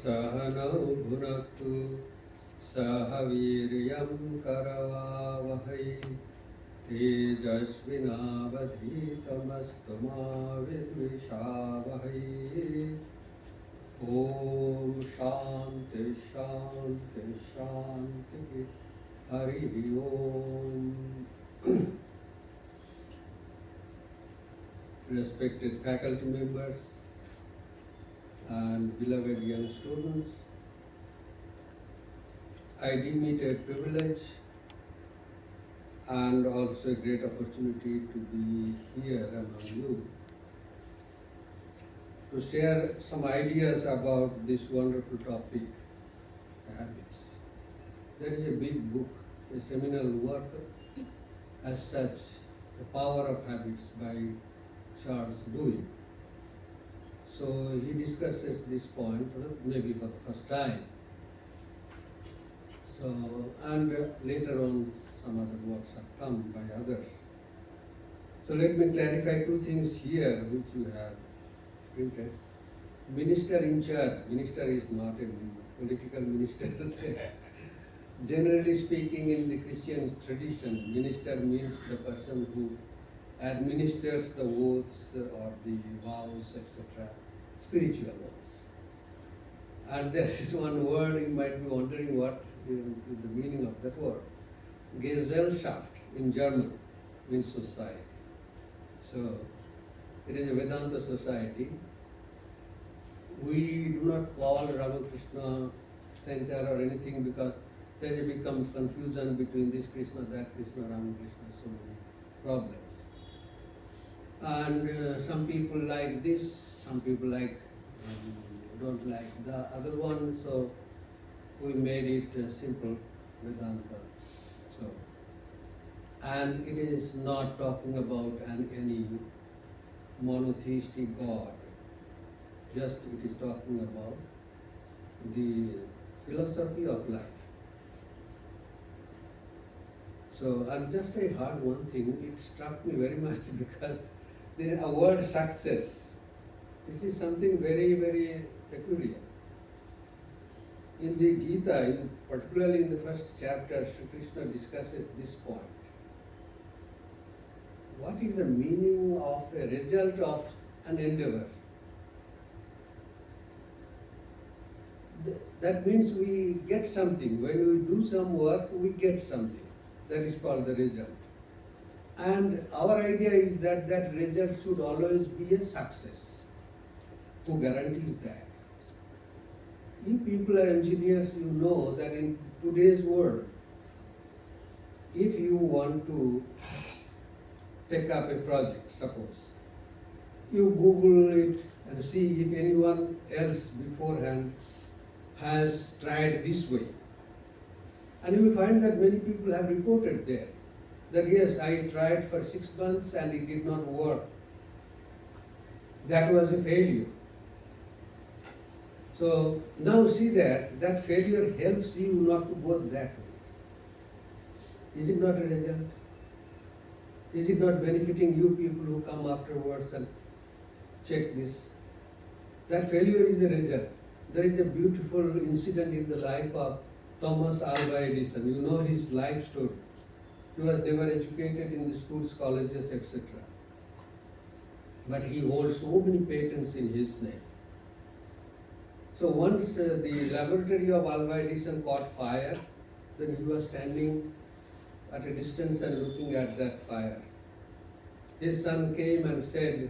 Sahanau bhunaktu sahaviryam karavavahai tejasvinavadhitamastu ma vidvishavahai. Om Shanti Shanti Shanti Hari Om. Respected faculty members and beloved young students, I deem it a privilege and also a great opportunity to be here among you to share some ideas about this wonderful topic, habits. There is a big book, a seminal work as such, The Power of Habits by Charles Dewey. So he discusses this point maybe for the first time. So, and later on some other works have come by others. So let me clarify two things here which you have printed. Minister in charge. Minister is not a political minister. Generally speaking, in the Christian tradition, minister means the person who administers the oaths or the vows, etc., spiritual oaths. And there is one word, you might be wondering what is the meaning of that word. Gesellschaft in German means society. So it is a Vedanta society. We do not call Ramakrishna Center or anything because there has become confusion between this Krishna, that Krishna, Ramakrishna, so many problems. And some people like this, some people don't like the other one, so we made it simple Vedanta. So, and it is not talking about any monotheistic God, just it is talking about the philosophy of life. So I've just heard one thing, it struck me very much because the word success, this is something very, very peculiar. In the Gita, particularly in the first chapter, Sri Krishna discusses this point. What is the meaning of a result of an endeavor? That means we get something. When we do some work, we get something. That is called the result. And our idea is that that result should always be a success. Who guarantees that? You people are engineers, you know that in today's world, if you want to take up a project, suppose, you Google it and see if anyone else beforehand has tried this way. And you will find that many people have reported there that yes, I tried for 6 months and it did not work. That was a failure. So now see that failure helps you not to go that way. Is it not a result? Is it not benefiting you people who come afterwards and check this? That failure is a result. There is a beautiful incident in the life of Thomas Alva Edison. You know his life story. He was never educated in the schools, colleges, etc. But he holds so many patents in his name. So once the laboratory of Alva Edison caught fire, then he was standing at a distance and looking at that fire. His son came and said,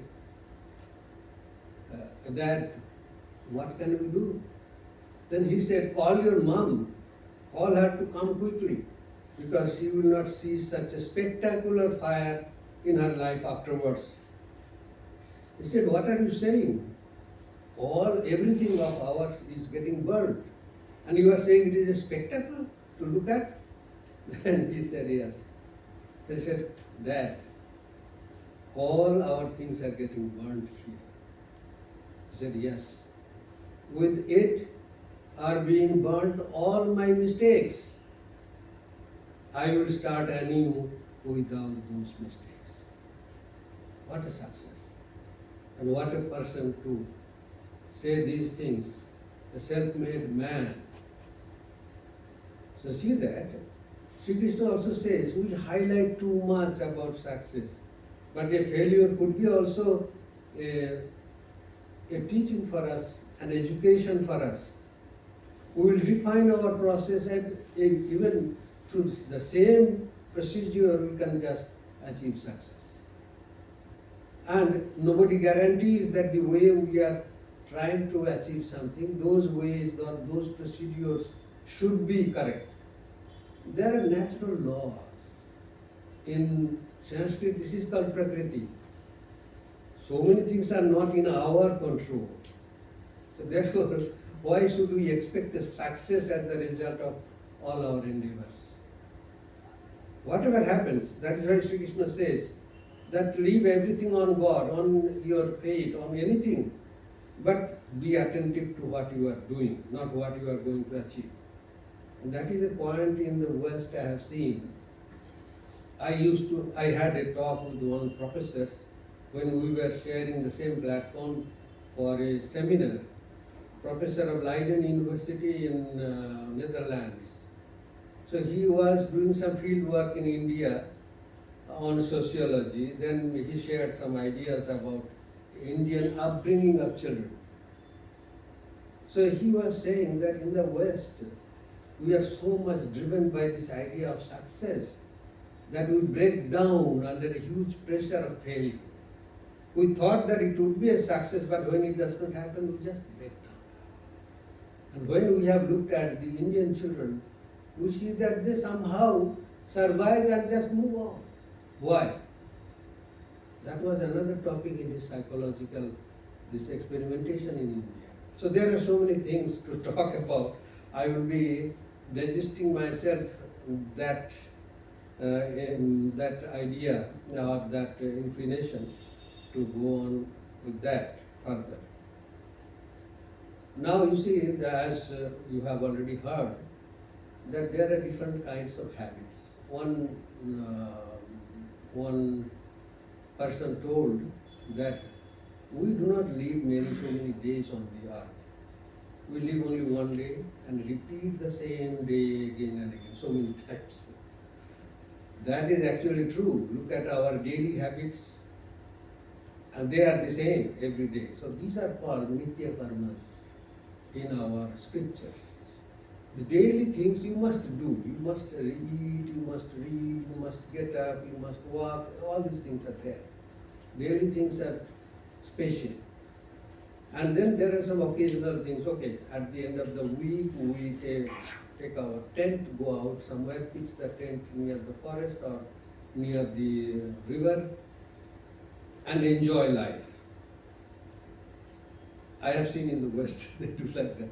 Dad, what can we do? Then he said, call your mom, call her to come quickly, because she will not see such a spectacular fire in her life afterwards. He said, what are you saying? Everything of ours is getting burned. And you are saying it is a spectacle to look at? Then he said, yes. They said, Dad, all our things are getting burned here. He said, yes. With it are being burnt all my mistakes. I will start anew without those mistakes. What a success. And what a person to say these things a self-made man. So see that, Sri Krishna also says we highlight too much about success, but a failure could be also a teaching for us, an education for us. We will refine our process, and even through the same procedure we can just achieve success. And nobody guarantees that the way we are trying to achieve something, those ways or those procedures should be correct. There are natural laws. In Sanskrit, this is called Prakriti. So many things are not in our control. So therefore, why should we expect a success as the result of all our endeavors? Whatever happens, that is why Sri Krishna says that leave everything on God, on your fate, on anything, but be attentive to what you are doing, not what you are going to achieve. And that is a point in the West I have seen. I had a talk with one of the professors when we were sharing the same platform for a seminar. Professor of Leiden University in Netherlands. So he was doing some field work in India on sociology. Then he shared some ideas about Indian upbringing of children. So he was saying that in the West, we are so much driven by this idea of success that we break down under a huge pressure of failure. We thought that it would be a success, but when it does not happen, we just break down. And when we have looked at the Indian children, we see that they somehow survive and just move on. Why? That was another topic in this psychological, this experimentation in India. So there are so many things to talk about. I will be digesting myself that idea or that inclination to go on with that further. Now you see, as you have already heard, that there are different kinds of habits. One person told that we do not live so many days on the earth. We live only one day and repeat the same day again and again, so many times. That is actually true. Look at our daily habits, and they are the same every day. So these are called nitya karmas in our scriptures. The daily things you must do. You must eat, you must read, you must get up, you must walk. All these things are there. Daily things are special. And then there are some occasional things. Okay, at the end of the week, we take our tent, go out somewhere, pitch the tent near the forest or near the river, and enjoy life. I have seen in the West, they do like that.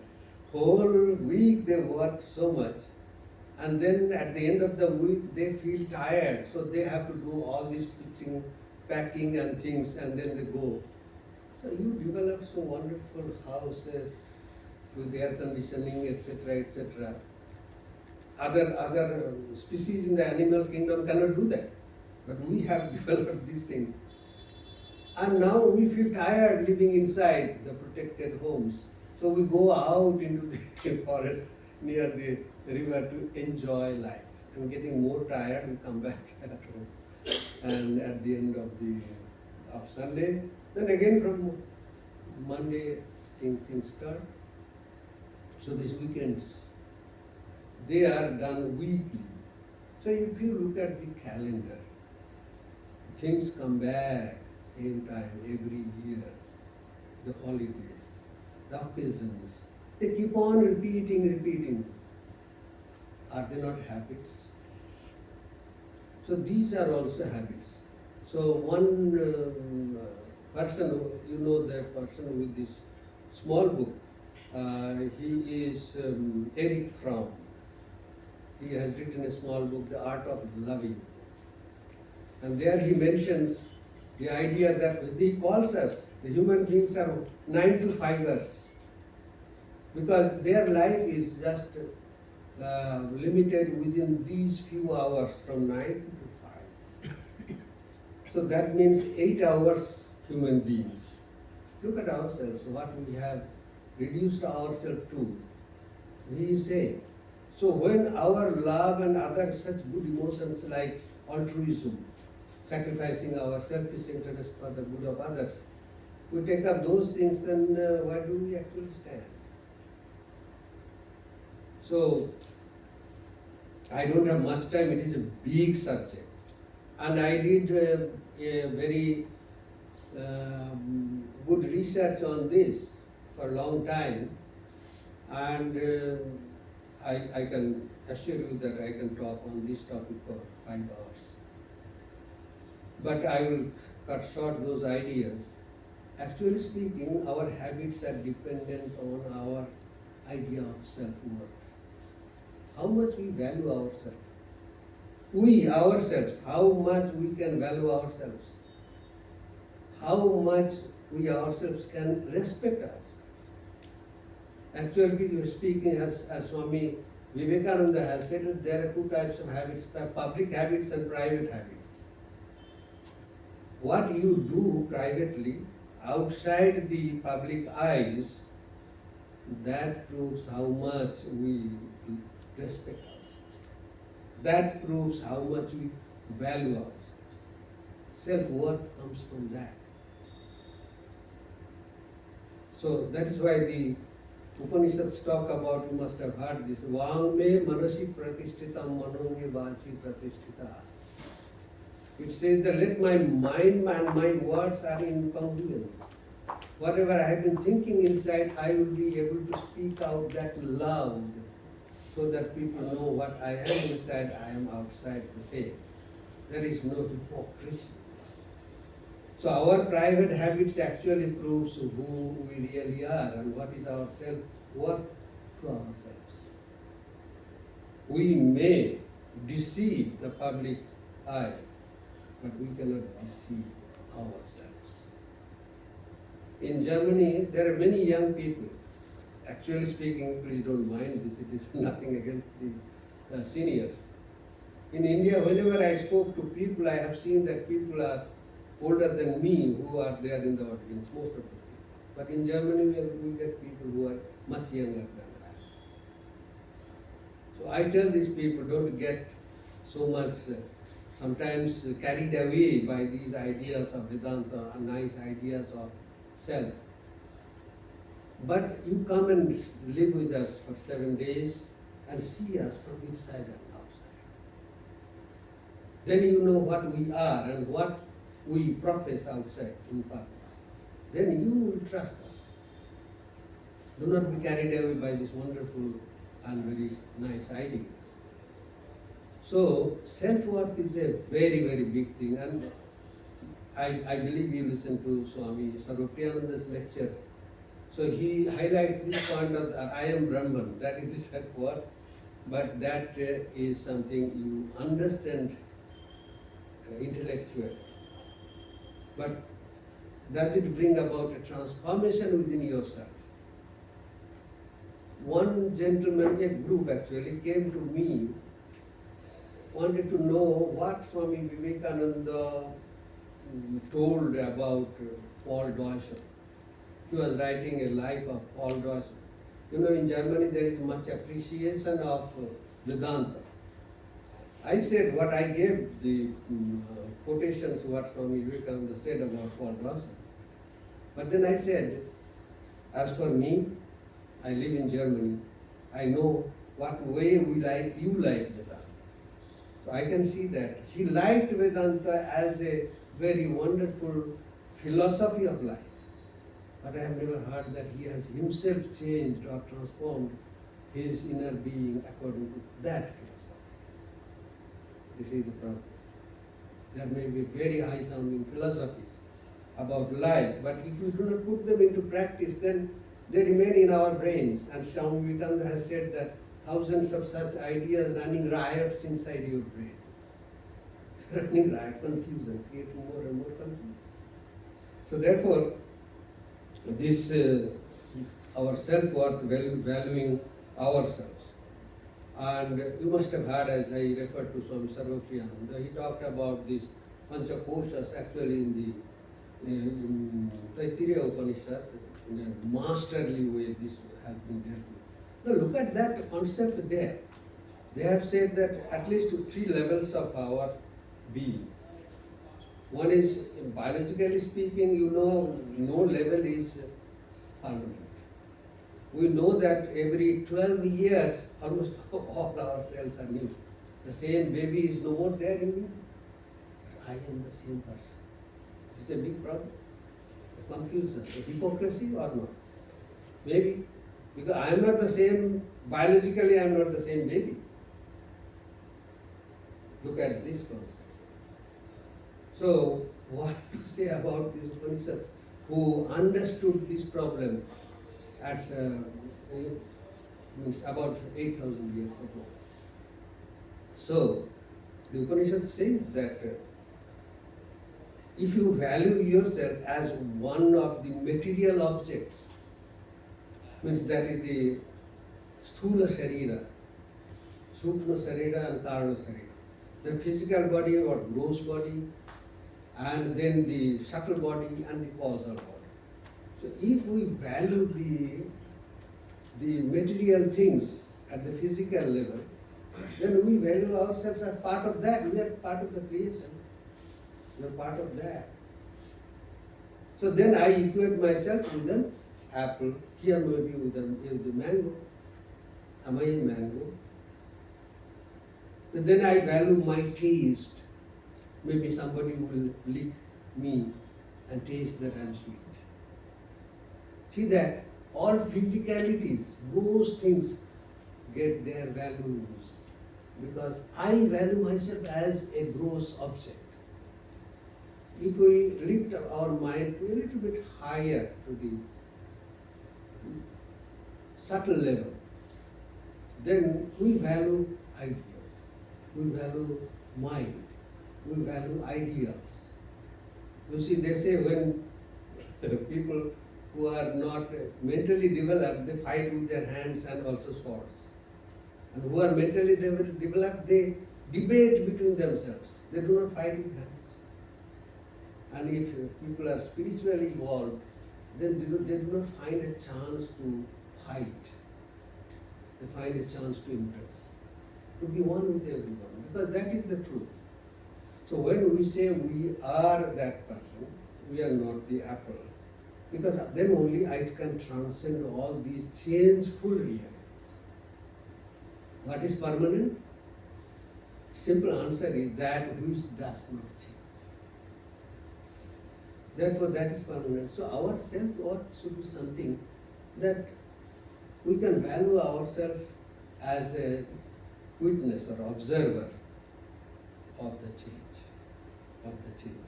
Whole week they work so much, and then at the end of the week they feel tired, so they have to do all this pitching, packing and things, and then they go. So you develop so wonderful houses with air conditioning, etc., etc. Other species in the animal kingdom cannot do that, but we have developed these things. And now we feel tired living inside the protected homes. So we go out into the forest near the river to enjoy life. And getting more tired, we come back at home. And at the end of Sunday, then again from Monday, things start. So these weekends, they are done weekly. So if you look at the calendar, things come back same time every year. The holidays, the occasions, they keep on repeating. Are they not habits? So these are also habits. So one person, you know, that person with this small book, he is Eric Fromm. He has written a small book, The Art of Loving. And there he mentions the idea that he calls us, the human beings are 9 to 5ers, because their life is just limited within these few hours from 9 to 5. So that means 8 hours human beings. Look at ourselves, what we have reduced ourselves to. He is saying, so when our love and other such good emotions like altruism, sacrificing our selfish interest for the good of others, we take up those things, then where do we actually stand? So, I don't have much time, it is a big subject. And I did a very good research on this for a long time, and I can assure you that I can talk on this topic for 5 hours. But I will cut short those ideas. Actually speaking, our habits are dependent on our idea of self-worth. How much we value ourselves. We ourselves, how much we can value ourselves. How much we ourselves can respect ourselves. Actually speaking, as Swami Vivekananda has said, that there are two types of habits, public habits and private habits. What you do privately, outside the public eyes, that proves how much we respect ourselves. That proves how much we value ourselves. Self-worth comes from that. So that is why the Upanishads talk about, you must have heard this, Vangme manasi pratishthitam manome vachi pratishtita. It says that let my mind and my words are in congruence. Whatever I have been thinking inside, I will be able to speak out that loud, so that people know what I am inside, I am outside the same. There is no hypocrisy. So our private habits actually proves who we really are and what is our self-worth to ourselves. We may deceive the public eye, but we cannot deceive ourselves. In Germany, there are many young people. Actually speaking, please don't mind this, it is nothing against the seniors. In India, whenever I spoke to people, I have seen that people are older than me who are there in the audience, most of the people. But in Germany, we get people who are much younger than I. So I tell these people, don't get so much sometimes carried away by these ideas of Vedanta and nice ideas of self. But you come and live with us for 7 days and see us from inside and outside. Then you know what we are and what we profess outside in public. Then you will trust us. Do not be carried away by these wonderful and very nice ideas. So, self-worth is a very, very big thing, and I believe you listen to Swami Sarvapriyananda's lectures. So he highlights this point of I am Brahman, that is the self-worth, but that is something you understand intellectually. But does it bring about a transformation within yourself? One gentleman, a group actually, came to me, wanted to know what Swami Vivekananda told about Paul Deussen. He was writing a life of Paul Deussen. You know, in Germany there is much appreciation of Vedanta. I said what I gave the quotations what Swami Vivekananda said about Paul Deussen. But then I said, as for me, I live in Germany. I know what way you like Vedanta. So I can see that he liked Vedanta as a very wonderful philosophy of life. But I have never heard that he has himself changed or transformed his inner being according to that philosophy. This is the problem. There may be very high-sounding philosophies about life, but if you do not put them into practice, then they remain in our brains. And Swami Vivekananda has said that thousands of such ideas running riots inside your brain. Running riot, confusion, creating more and more confusion. So therefore, this our self-worth, valuing ourselves. And you must have heard, as I referred to Swami Sarvapriyananda, he talked about these Panchakoshas actually in the Taittiriya Upanishad. in a masterly way this has been dealt with. Now look at that concept there. They have said that at least 3 levels of our being. One is, biologically speaking, no level is permanent. We know that every 12 years, almost all our cells are new. The same baby is no more there in me. But I am the same person. Is it a big problem? A confusion, a hypocrisy or not? Maybe. Because I am not the same, biologically I am not the same baby. Look at this concept. So, what to say about these Upanishads who understood this problem at means about 8,000 years ago? So, the Upanishad says that if you value yourself as one of the material objects, means that is the Sthula Sharira, Sukma Sharira and Karana Sharira. The physical body or gross body, and then the subtle body and the causal body. So if we value the material things at the physical level, then we value ourselves as part of that. We are part of the creation. We are part of that. So then I equate myself with an apple. Here maybe with the mango. Am I a mango? And then I value my taste. Maybe somebody will lick me and taste that I am sweet. See that all physicalities, those things get their values because I value myself as a gross object. If we lift our mind to a little bit higher to the subtle level, then we value ideas. We value mind, we value ideals. You see, they say when people who are not mentally developed, they fight with their hands and also swords. And who are mentally developed, they debate between themselves. They do not fight with hands. And if people are spiritually evolved, then they do not find a chance to fight. They find a chance to impress, to be one with everyone, because that is the truth. So when we say we are that person, we are not the apple, because then only I can transcend all these changeful realities. What is permanent? Simple answer is that which does not change. Therefore that is permanent. So our self-worth should be something that we can value ourselves as a witness or observer of the change, of the changes.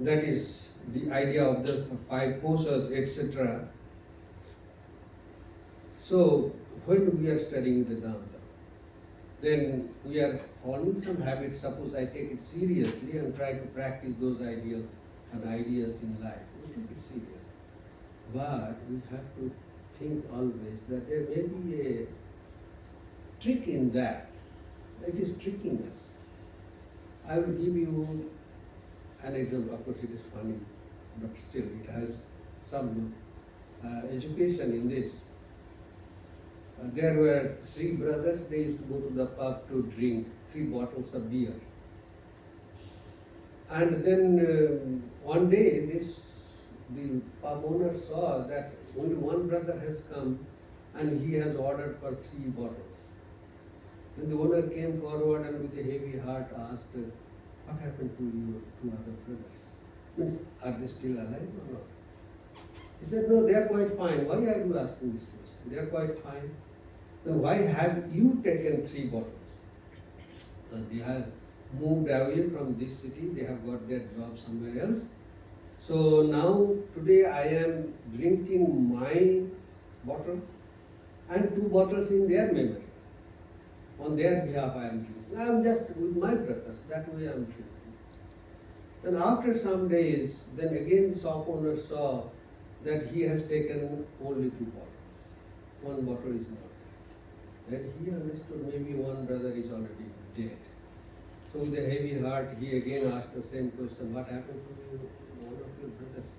That is the idea of the 5 kosas, etc. So when we are studying Vedanta, then we are following some habits. Suppose I take it seriously and try to practice those ideals and ideas in life. We take it serious. But we have to think always that there may be a trick in that. It is tricking us. I will give you an example. Of course, it is funny, but still it has some education in this. There were 3 brothers. They used to go to the pub to drink 3 bottles of beer. And then one day, the pub owner saw that only one brother has come and he has ordered for 3 bottles. Then the owner came forward and with a heavy heart asked, what happened to your 2 other brothers? Means, are they still alive or not? He said, no, they are quite fine. Why are you asking this question? They are quite fine. Then why have you taken 3 bottles? They have moved away from this city. They have got their job somewhere else. So now, today I am drinking my bottle and 2 bottles in their memory. On their behalf I am drinking. I am just with my brothers, that way I am drinking. Then after some days, then again the shop owner saw that he has taken only 2 bottles. 1 bottle is not there. Then he understood maybe one brother is already dead. So with a heavy heart, he again asked the same question, what happened to one of your brothers?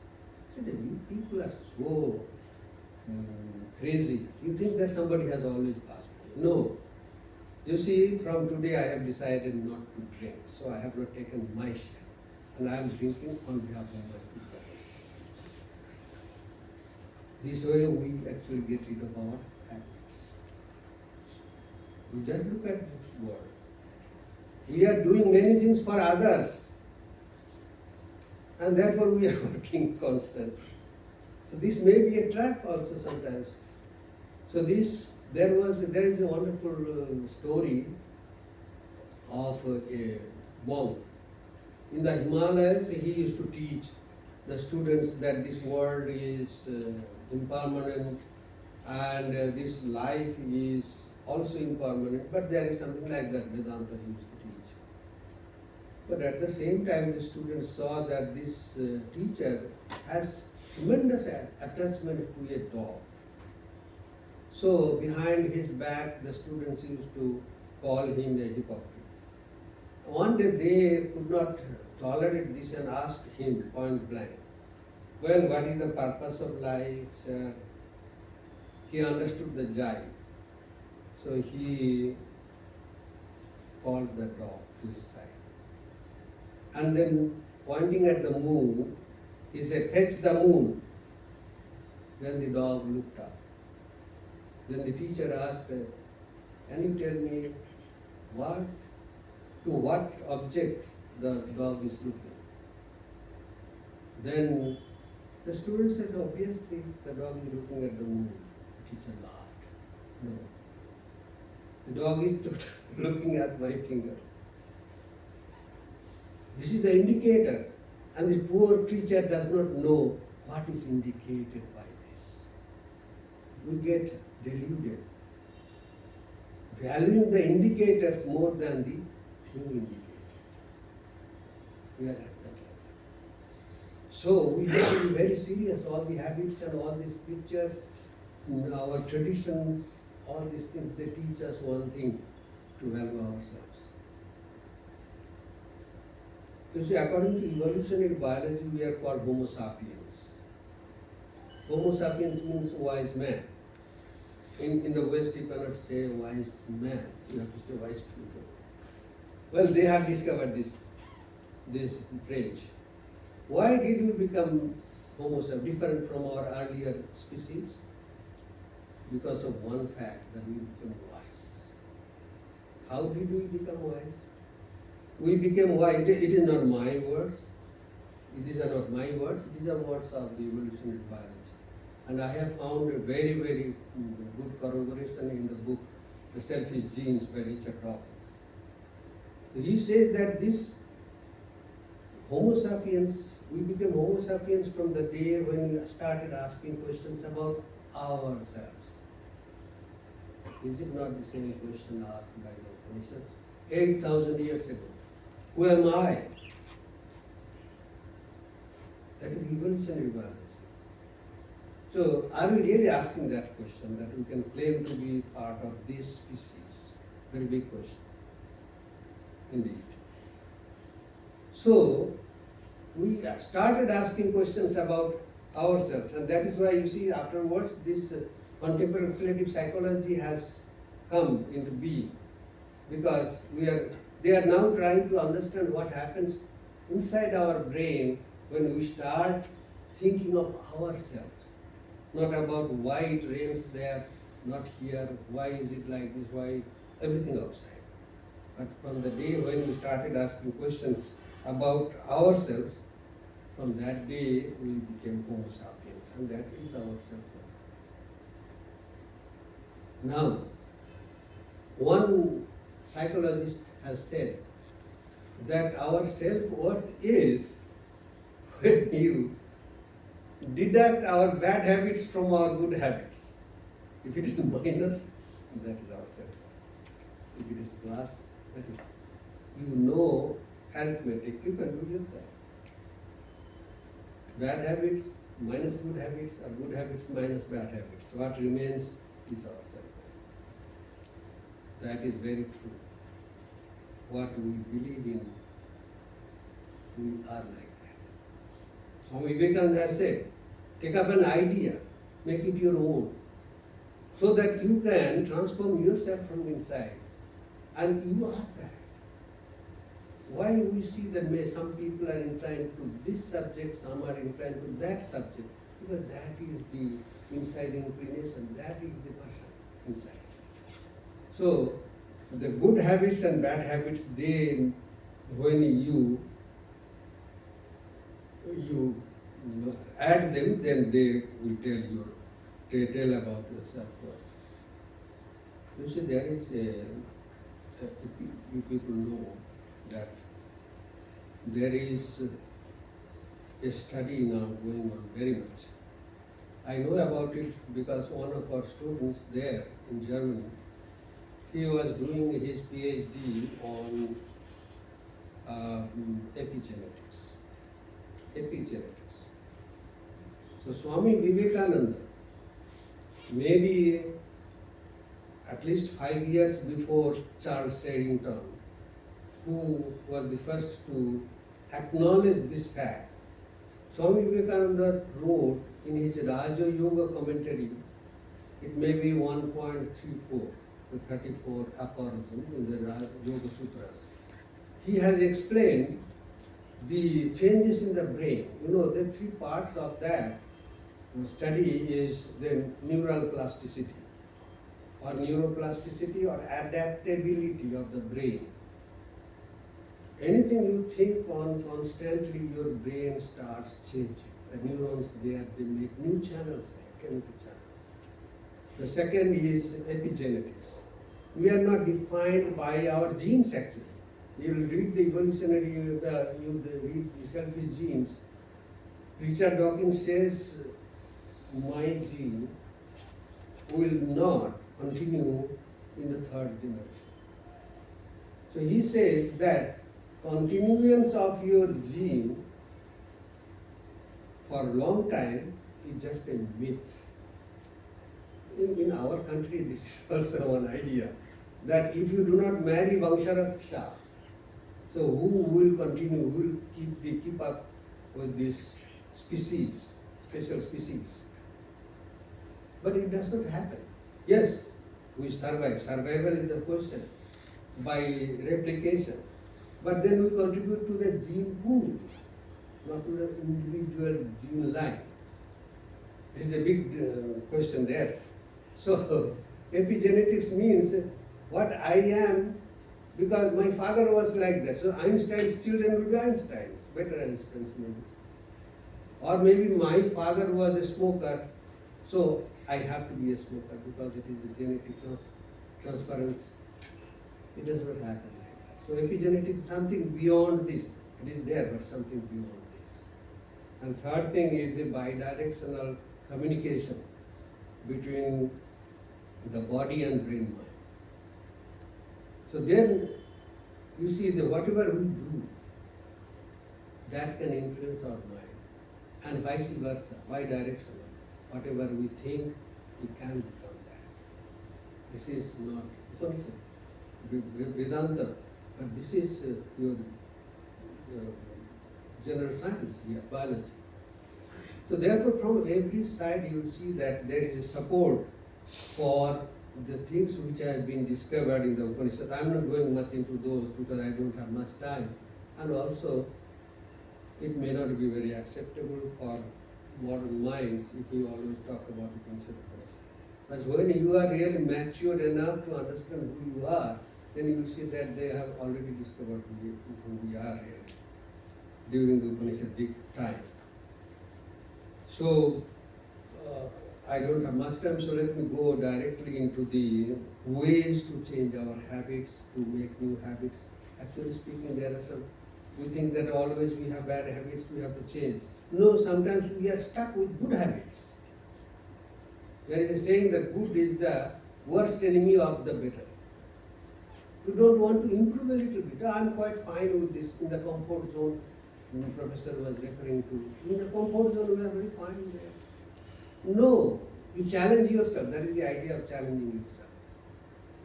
Actually, you people are so crazy. You think that somebody has always passed. No. You see, from today I have decided not to drink, so I have not taken my share. And I am drinking on behalf of my people. This way we actually get rid of our habits. You just look at this world. We are doing many things for others, and therefore we are working constantly. So this may be a trap also sometimes. So there is a wonderful story of a monk. In the Himalayas, he used to teach the students that this world is impermanent and this life is also impermanent, but there is something like that Vedanta he used to teach. But at the same time, the students saw that this teacher has tremendous attachment to a dog. So behind his back, the students used to call him a hypocrite. One day they could not tolerate this and asked him point blank, well, what is the purpose of life, sir? He understood the jive. So he called the dog to his side. And then pointing at the moon, he said, fetch the moon. Then the dog looked up. Then the teacher asked, can you tell me to what object the dog is looking? Then the student said, obviously the dog is looking at the moon. The teacher laughed. No. The dog is looking at my finger. This is the indicator. And the poor creature does not know what is indicated by this. We get deluded, valuing the indicators more than the thing indicated. We are at that level. So we have to be very serious. All the habits and all these pictures, our traditions, all these things, they teach us one thing, to value ourselves. You see, according to evolutionary biology, we are called Homo sapiens. Homo sapiens means wise man. In the West, you cannot say wise man, you have to say wise people. Well, they have discovered this phrase. Why did we become Homo sapiens, different from our earlier species? Because of one fact, that we became wise. How did we become wise? We became wise. It is not my words. These are not my words. These are words of the evolutionary biology. And I have found a very, very good corroboration in the book, The Selfish Genes by Richard Dawkins. He says that this Homo sapiens, we became Homo sapiens from the day when we started asking questions about ourselves. Is it not the same question asked by the Upanishads 8,000 years ago? Who am I? That is evolutionary biology. So, are we really asking that question, that we can claim to be part of this species? Very big question, indeed. So, we started asking questions about ourselves, and that is why you see afterwards this contemporary relative psychology has come into being, because they are now trying to understand what happens inside our brain when we start thinking of ourselves. Not about why it rains there, not here, why is it like this, why, everything outside. But from the day when we started asking questions about ourselves, from that day we became Homo sapiens, and that is our self-worth. Now, one psychologist has said that our self-worth is when you deduct our bad habits from our good habits. If it is minus, that is our self-worth. If it is plus, that is, you know arithmetic, you can do yourself. Bad habits minus good habits, or good habits minus bad habits. What remains is our self-worth. That is very true. What we believe in, we are like that. Swami Baneshananda has said, Take up an idea, make it your own, so that you can transform yourself from inside. And you are that. Why we see that some people are inclined to this subject, some are inclined to that subject? Because that is the inside inclination, that is the person inside. So, the good habits and bad habits, they, when you add them, then they will tell about yourself. You see, there is you people know that there is a study now going on very much. I know about it because one of our students there in Germany, he was doing his PhD on epigenetics. So Swami Vivekananda, maybe at least 5 years before Charles Eddington, who was the first to acknowledge this fact, Swami Vivekananda wrote in his Raja Yoga commentary, it may be 1.34, the 34 aphorism in the Yoga Sutras. He has explained the changes in the brain. You know, the three parts of that study is the neural plasticity, or neuroplasticity, or adaptability of the brain. Anything you think on constantly, your brain starts changing. The neurons there, they make new channels, chemical channels. The second is epigenetics. We are not defined by our genes actually. You will read the evolutionary, you read the selfish genes. Richard Dawkins says, my gene will not continue in the third generation. So he says that continuance of your gene for a long time is just a myth. In our country, this is also one idea, that if you do not marry Vamsharaksha, so who will continue, who will keep up with this species, special species? But it does not happen. Yes, we survive. Survival is the question by replication. But then we contribute to the gene pool, not to the individual gene line. This is a big question there. So epigenetics means what I am, because my father was like that. So Einstein's children will be Einsteins, better Einsteins maybe. Or maybe my father was a smoker, so I have to be a smoker because it is the genetic transference. It does not happen like that. So epigenetics is something beyond this. It is there, but something beyond this. And third thing is the bidirectional communication between the body and brain mind. So then you see that whatever we do, that can influence our mind, and vice versa, bidirectional. Whatever we think, we can become that. This is not Vedanta, but this is your general science, biology. So therefore, from every side you will see that there is a support for the things which have been discovered in the Upanishad. I am not going much into those because I don't have much time, and also it may not be very acceptable for modern minds if we always talk about Upanishad. But when you are really matured enough to understand who you are, then you will see that they have already discovered who we are really during the Upanishadic time. So I don't have much time, so let me go directly into the ways to change our habits, to make new habits. Actually speaking, there are some, we think that always we have bad habits, we have to change. No, sometimes we are stuck with good habits. There is a saying that good is the worst enemy of the better. We don't want to improve a little bit. I'm quite fine with this in the comfort zone. The professor was referring to, in the comfort zone we are very fine there. No, you challenge yourself. That is the idea of challenging yourself.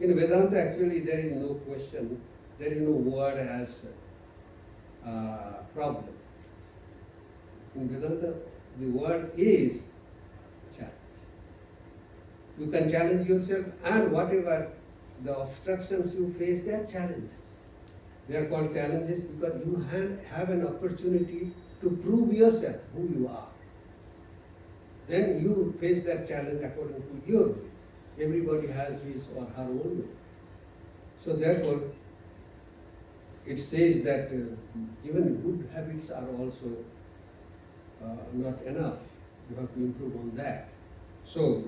In Vedanta, actually, there is no question, there is no word as problem. In Vedanta, The word is challenge. You can challenge yourself, and whatever the obstructions you face, they are challenges. They are called challenges because you have an opportunity to prove yourself who you are. Then you face that challenge according to your way. Everybody has his or her own way. So therefore, it says that even good habits are also not enough. You have to improve on that. So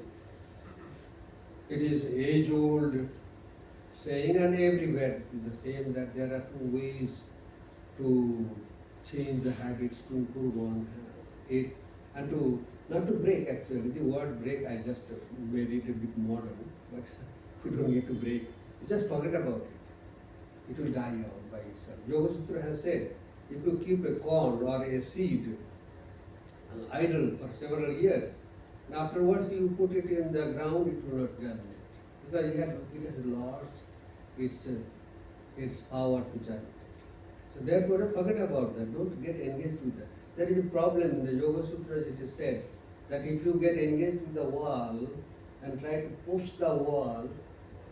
it is age-old saying, and everywhere it is the same, that there are two ways to change the habits, to improve on it, and to not to break. Actually, the word break, I just made it a bit modern, but we don't need to break. You just forget about it. It will die out by itself. Yoga Sutra has said, if you keep a corn or a seed idle for several years, and afterwards you put it in the ground, it will not germinate, because it has lost its power to germinate. So therefore, forget about that. Don't get engaged with that. There is a problem in the Yoga Sutras. It is said that if you get engaged with the wall and try to push the wall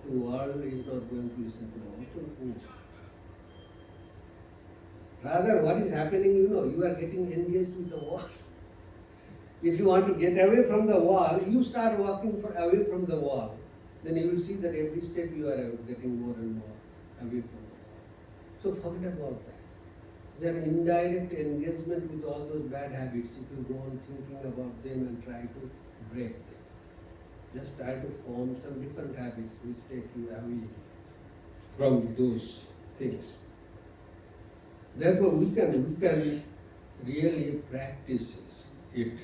is not going to listen to you. Rather, what is happening, you are getting engaged with the wall. If you want to get away from the wall, you start walking away from the wall. Then you will see that every step you are getting more and more away from the wall. So forget about that. There is an indirect engagement with all those bad habits if you go on thinking about them and try to break them. Just try to form some different habits which take you away from those things. Therefore, we can really practice it.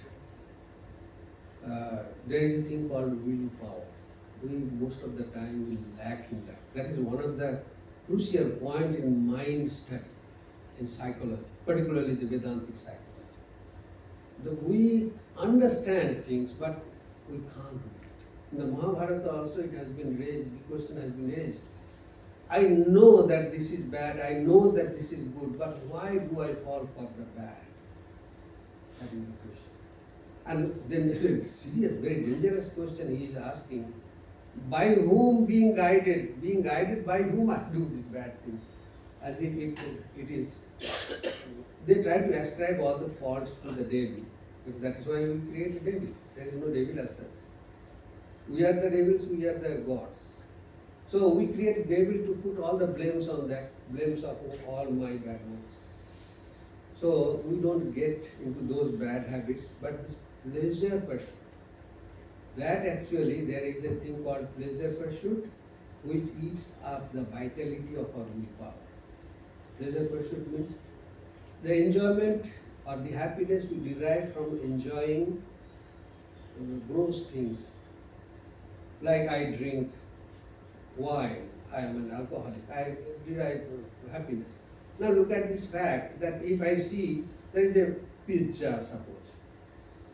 There is a thing called willpower. We most of the time will lack in that. That is one of the crucial point in mind study in psychology, particularly the Vedantic psychology. We understand things, but we can't do it. In the Mahabharata also it has been raised, the question has been raised. I know that this is bad, I know that this is good, but why do I fall for the bad? That is the question. And then this is a serious, very dangerous question he is asking. By whom being guided? Being guided by whom I do these bad things? As if it is, they try to ascribe all the faults to the devil. Because that is why we create a devil. There is no devil as such. We are the devils, we are the gods. So we create a devil to put all the blames on that, blames of all my bad works. So we don't get into those bad habits, but this pleasure pursuit. That actually, there is a thing called pleasure pursuit, which eats up the vitality of our willpower. Pleasure pursuit means the enjoyment or the happiness we derive from enjoying gross things. Like I drink wine, I am an alcoholic, I derive happiness. Now look at this fact that if I see there is a pizza, suppose,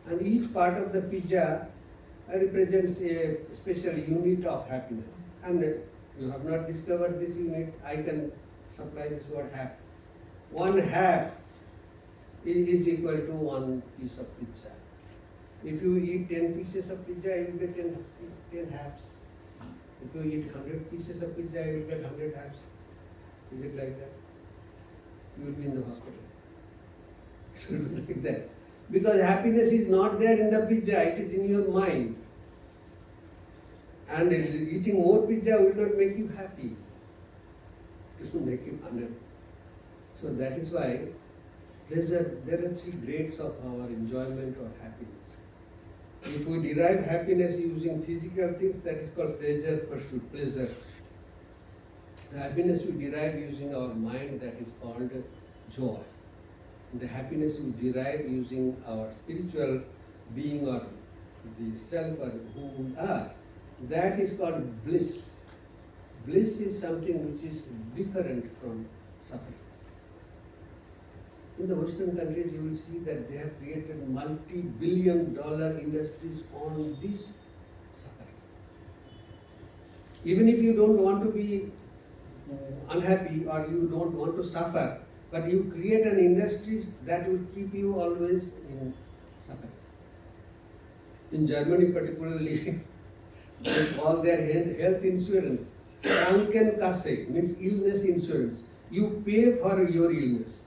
and each part of the pizza represents a special unit of happiness, and you have not discovered this unit, I can supply this word half. One half is equal to one piece of pizza. If you eat 10 pieces of pizza, you will get 10 halves. If you eat 100 pieces of pizza, you will get 100 halves. Is it like that? You will be in the hospital. It should be like that. Because happiness is not there in the pizza, it is in your mind. And eating more pizza will not make you happy. It will make you unhappy. So that is why there are three grades of our enjoyment or happiness. If we derive happiness using physical things, that is called pleasure pursuit, pleasure. The happiness we derive using our mind, that is called joy. The happiness we derive using our spiritual being or the self or who we are, that is called bliss. Bliss is something which is different from suffering. In the Western countries, you will see that they have created multi-billion-dollar industries on this suffering. Even if you don't want to be unhappy or you don't want to suffer, but you create an industry that will keep you always in suffering. In Germany particularly, they call their health insurance Krankenkasse, means illness insurance. You pay for your illness.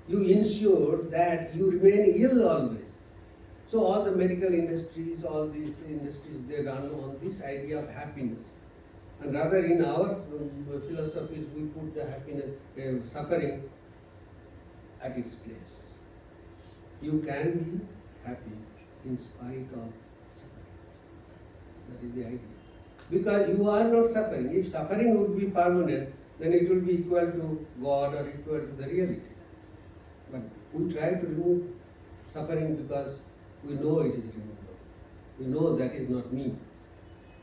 You ensure that you remain ill always. So all the medical industries, all these industries, they run on this idea of happiness. And rather in our philosophies, we put the happiness, suffering at its place. You can be happy in spite of suffering. That is the idea. Because you are not suffering. If suffering would be permanent, then it will be equal to God or equal to the reality. But we try to remove suffering because we know it is removable. We know that is not me.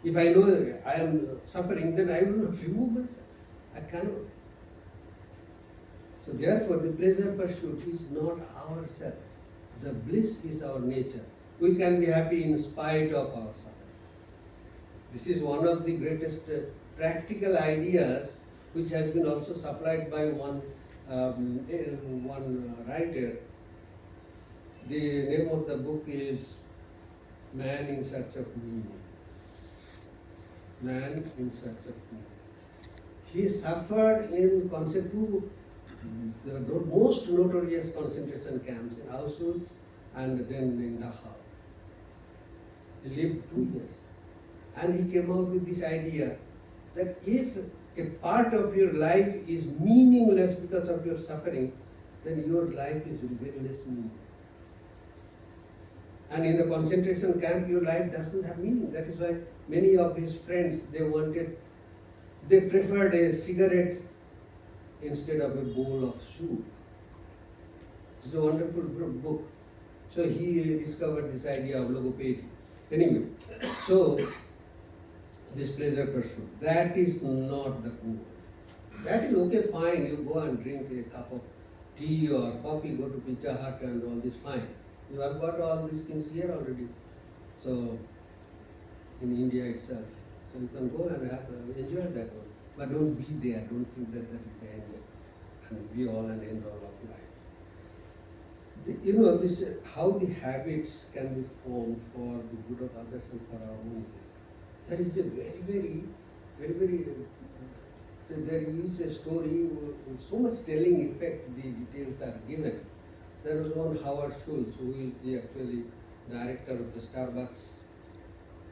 If I know that I am suffering, then I will not remove myself. I cannot. So therefore, the pleasure pursuit is not ourself. The bliss is our nature. We can be happy in spite of our suffering. This is one of the greatest practical ideas which has been also supplied by one writer. The name of the book is Man in Search of Meaning. Man in Search of Meaning. He suffered in the most notorious concentration camps in Auschwitz and then in Dachau. He lived 2 years. And he came out with this idea that if a part of your life is meaningless because of your suffering, then your life is very less meaning. And in the concentration camp, your life doesn't have meaning. That is why many of his friends, they preferred a cigarette instead of a bowl of soup. It's a wonderful book. So he discovered this idea of logopedy. Anyway, so this pleasure pursuit, that is not the goal. That is okay, fine. You go and drink a cup of tea or coffee, go to Pizza Hut and all this, fine. You have got all these things here already. So, in India itself. So you can go and enjoy that one. But don't be there. Don't think that that is the end and be all and end all of life. This how the habits can be formed for the good of others and for our own good. That is a very, there is a story with so much telling effect, the details are given. There was one Howard Schultz, who is the actually director of the Starbucks.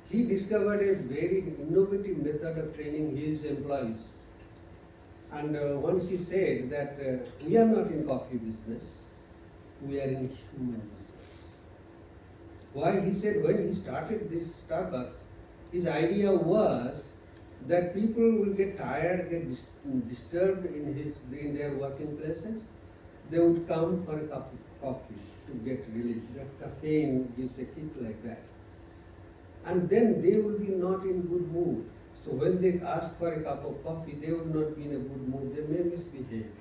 He discovered a very innovative method of training his employees. And once he said that we are not in coffee business, we are in human business. Why? He said when he started this Starbucks, his idea was that people will get tired, get disturbed in their working places. They would come for a cup of coffee to get relief. That caffeine gives a kick like that. And then they will be not in good mood. So when they ask for a cup of coffee, they would not be in a good mood. They may misbehave.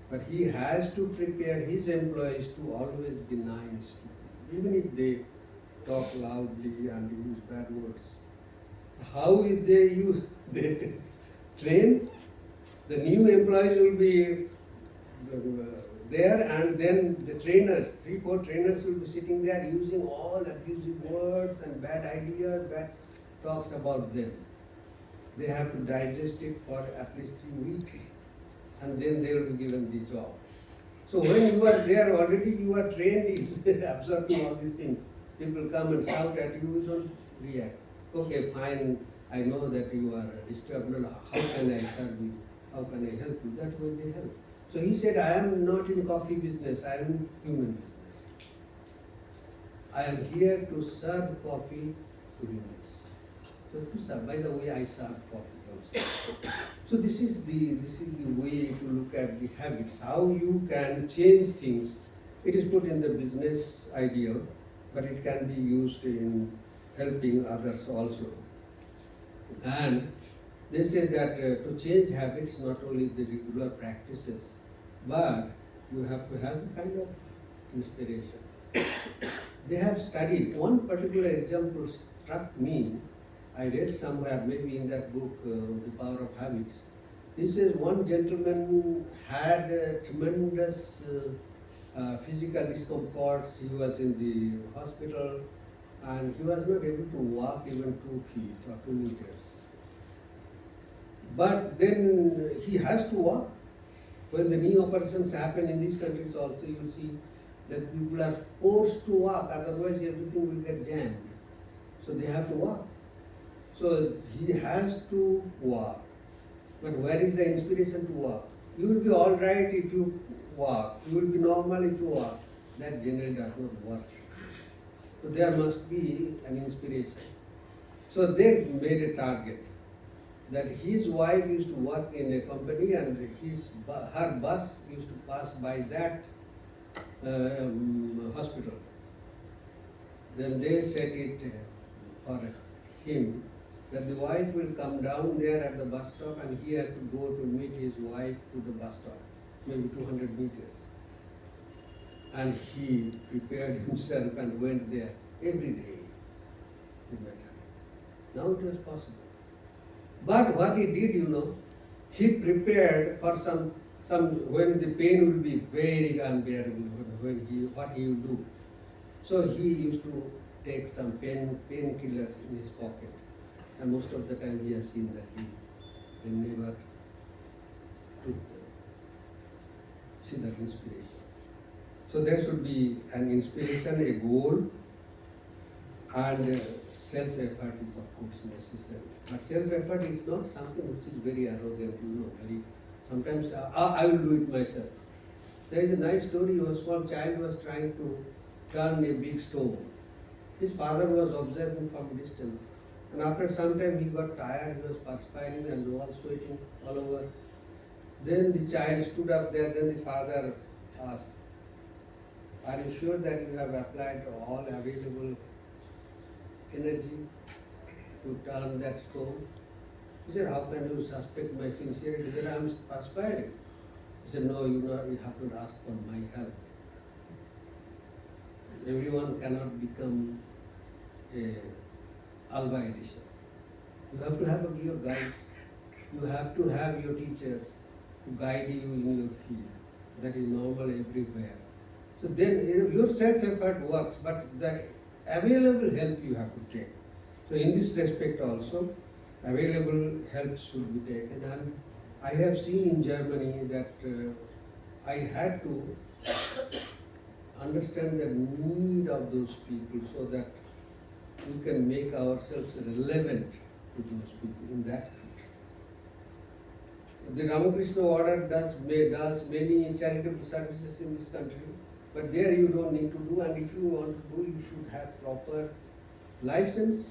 But he has to prepare his employees to always be nice to them, even if they talk loudly and use bad words. How will they train? The new employees will be there, and then the trainers, 3-4 trainers will be sitting there using all abusive words and bad ideas, bad talks about them. They have to digest it for at least 3 weeks, and then they will be given the job. So when you are there already, you are trained in absorbing all these things. People come and shout at you, you don't react. Okay, fine, I know that you are disturbed. No, how can I serve you? How can I help you? That way they help. So he said, I am not in coffee business, I am in human business. I am here to serve coffee to humans. So to serve, by the way, I serve coffee also. So this is the way to look at the habits, how you can change things. It is put in the business ideal, but it can be used in helping others also. And they say that to change habits, not only the regular practices, but you have to have a kind of inspiration. They have studied, one particular example struck me. I read somewhere, maybe in that book, The Power of Habits. He says one gentleman had a tremendous physical discomforts. He was in the hospital and he was not able to walk even 2 feet or 2 meters. But then he has to walk. When the knee operations happen in these countries also, you will see that people are forced to walk, otherwise everything will get jammed. So they have to walk. So he has to walk. But where is the inspiration to walk? You will be all right if you walk. You will be normal if you walk. That generally does not work. So there must be an inspiration. So they made a target that his wife used to work in a company and her bus used to pass by that hospital. Then they set it for him that the wife will come down there at the bus stop and he has to go to meet his wife to the bus stop, maybe 200 meters. And he prepared himself and went there every day. Now it was possible. But what he did, he prepared for some when the pain will be very unbearable, what he will do. So he used to take some painkillers in his pocket. And most of the time he has seen that he never took them. See that inspiration. So there should be an inspiration, a goal, and self-effort is of course necessary. But self-effort is not something which is very arrogant, sometimes I will do it myself. There is a nice story. A small child was trying to turn a big stone. His father was observing from a distance. And after some time he got tired, he was perspiring and was sweating all over. Then the child stood up there, then the father asked, "Are you sure that you have applied all available energy to turn that stone?" He said, "How can you suspect my sincerity?" He said, "I am perspiring." He said, "No, you have to ask for my help. Everyone cannot become a Alva edition. You have to have your guides. You have to have your teachers to guide you in your field. That is normal everywhere. So then your self-effort works, but the available help you have to take. So in this respect also, available help should be taken. And I have seen in Germany that I had to understand the need of those people so that we can make ourselves relevant to those people in that country. The Ramakrishna Order does many charitable services in this country, but there you don't need to do, and if you want to do, you should have proper license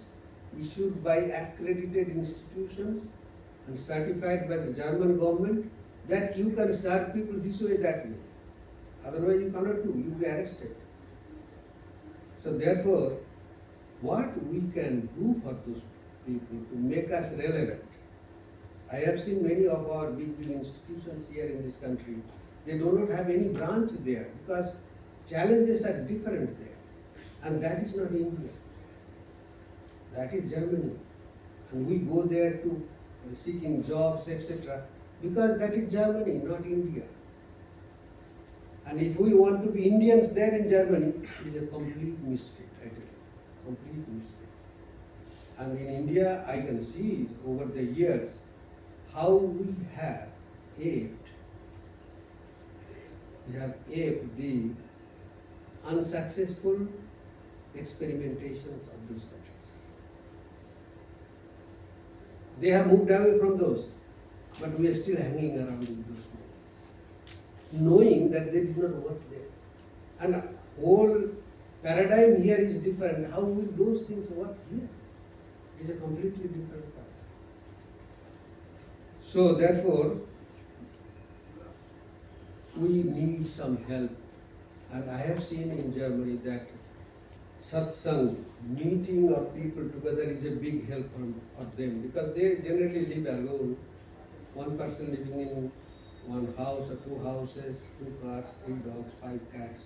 issued by accredited institutions and certified by the German government that you can serve people this way, that way. Otherwise you cannot do, you will be arrested. So therefore, what we can do for those people to make us relevant. I have seen many of our big institutions here in this country, they do not have any branch there because challenges are different there. And that is not India. That is Germany. And we go there to seeking jobs, etc. because that is Germany, not India. And if we want to be Indians there in Germany, it is a complete misfit, I tell you. Complete misfit. And in India, I can see over the years how we have aped the unsuccessful experimentations of those countries. They have moved away from those, but we are still hanging around with those models, knowing that they did not work there. And whole paradigm here is different. How will those things work here? It is a completely different paradigm. So therefore, we need some help. And I have seen in Germany that satsang, meeting of people together, is a big help for them because they generally live alone. One person living in one house or two houses, 2 cars, 3 dogs, 5 cats,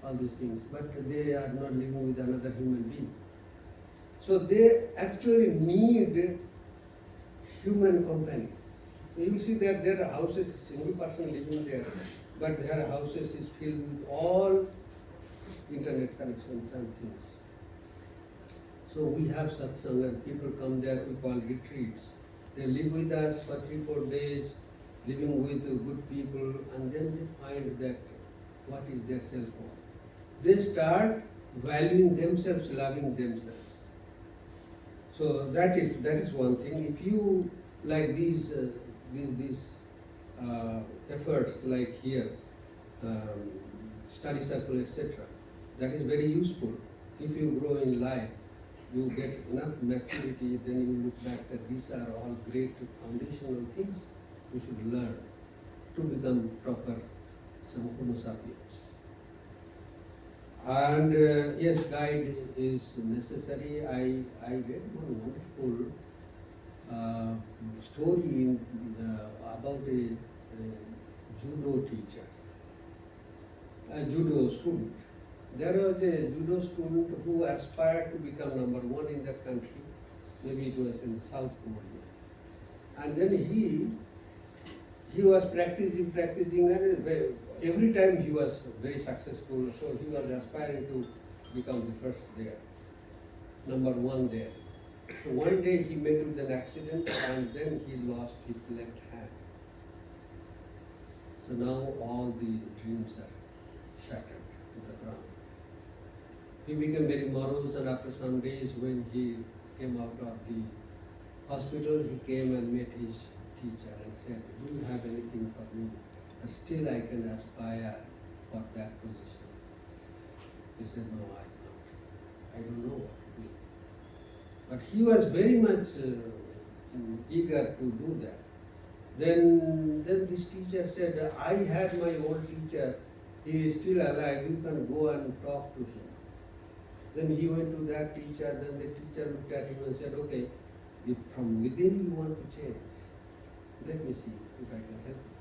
all these things. But they are not living with another human being. So they actually need human company. So you see that there are houses, single person living there, but their houses is filled with all internet connections and things. So we have satsang and people come there, we call retreats. They live with us for 3-4 days, living with good people, and then they find that what is their self-worth. They start valuing themselves, loving themselves. So that is one thing. If you like these efforts like here, study circle, etc., that is very useful. If you grow in life, you get enough maturity, then you look back that these are all great foundational things you should learn to become proper some Homo sapiens. And yes, guide is necessary. I read one wonderful story about a judo teacher, a judo student. There was a judo student who aspired to become #1 in that country. Maybe it was in South Korea. And then he was practicing, and every time he was very successful. So he was aspiring to become the first there, #1 there. So one day he met with an accident, and then he lost his left hand. So now all the dreams are shattered to the ground. He became very morose, and after some days when he came out of the hospital, he came and met his teacher and said, "Do you have anything for me? But still I can aspire for that position." He said, "No, I can't. I don't know what to do." But he was very much eager to do that. Then this teacher said, "I had my old teacher. He is still alive. You can go and talk to him." Then he went to that teacher. Then the teacher looked at him and said, "Okay, if from within you want to change, let me see if I can help you."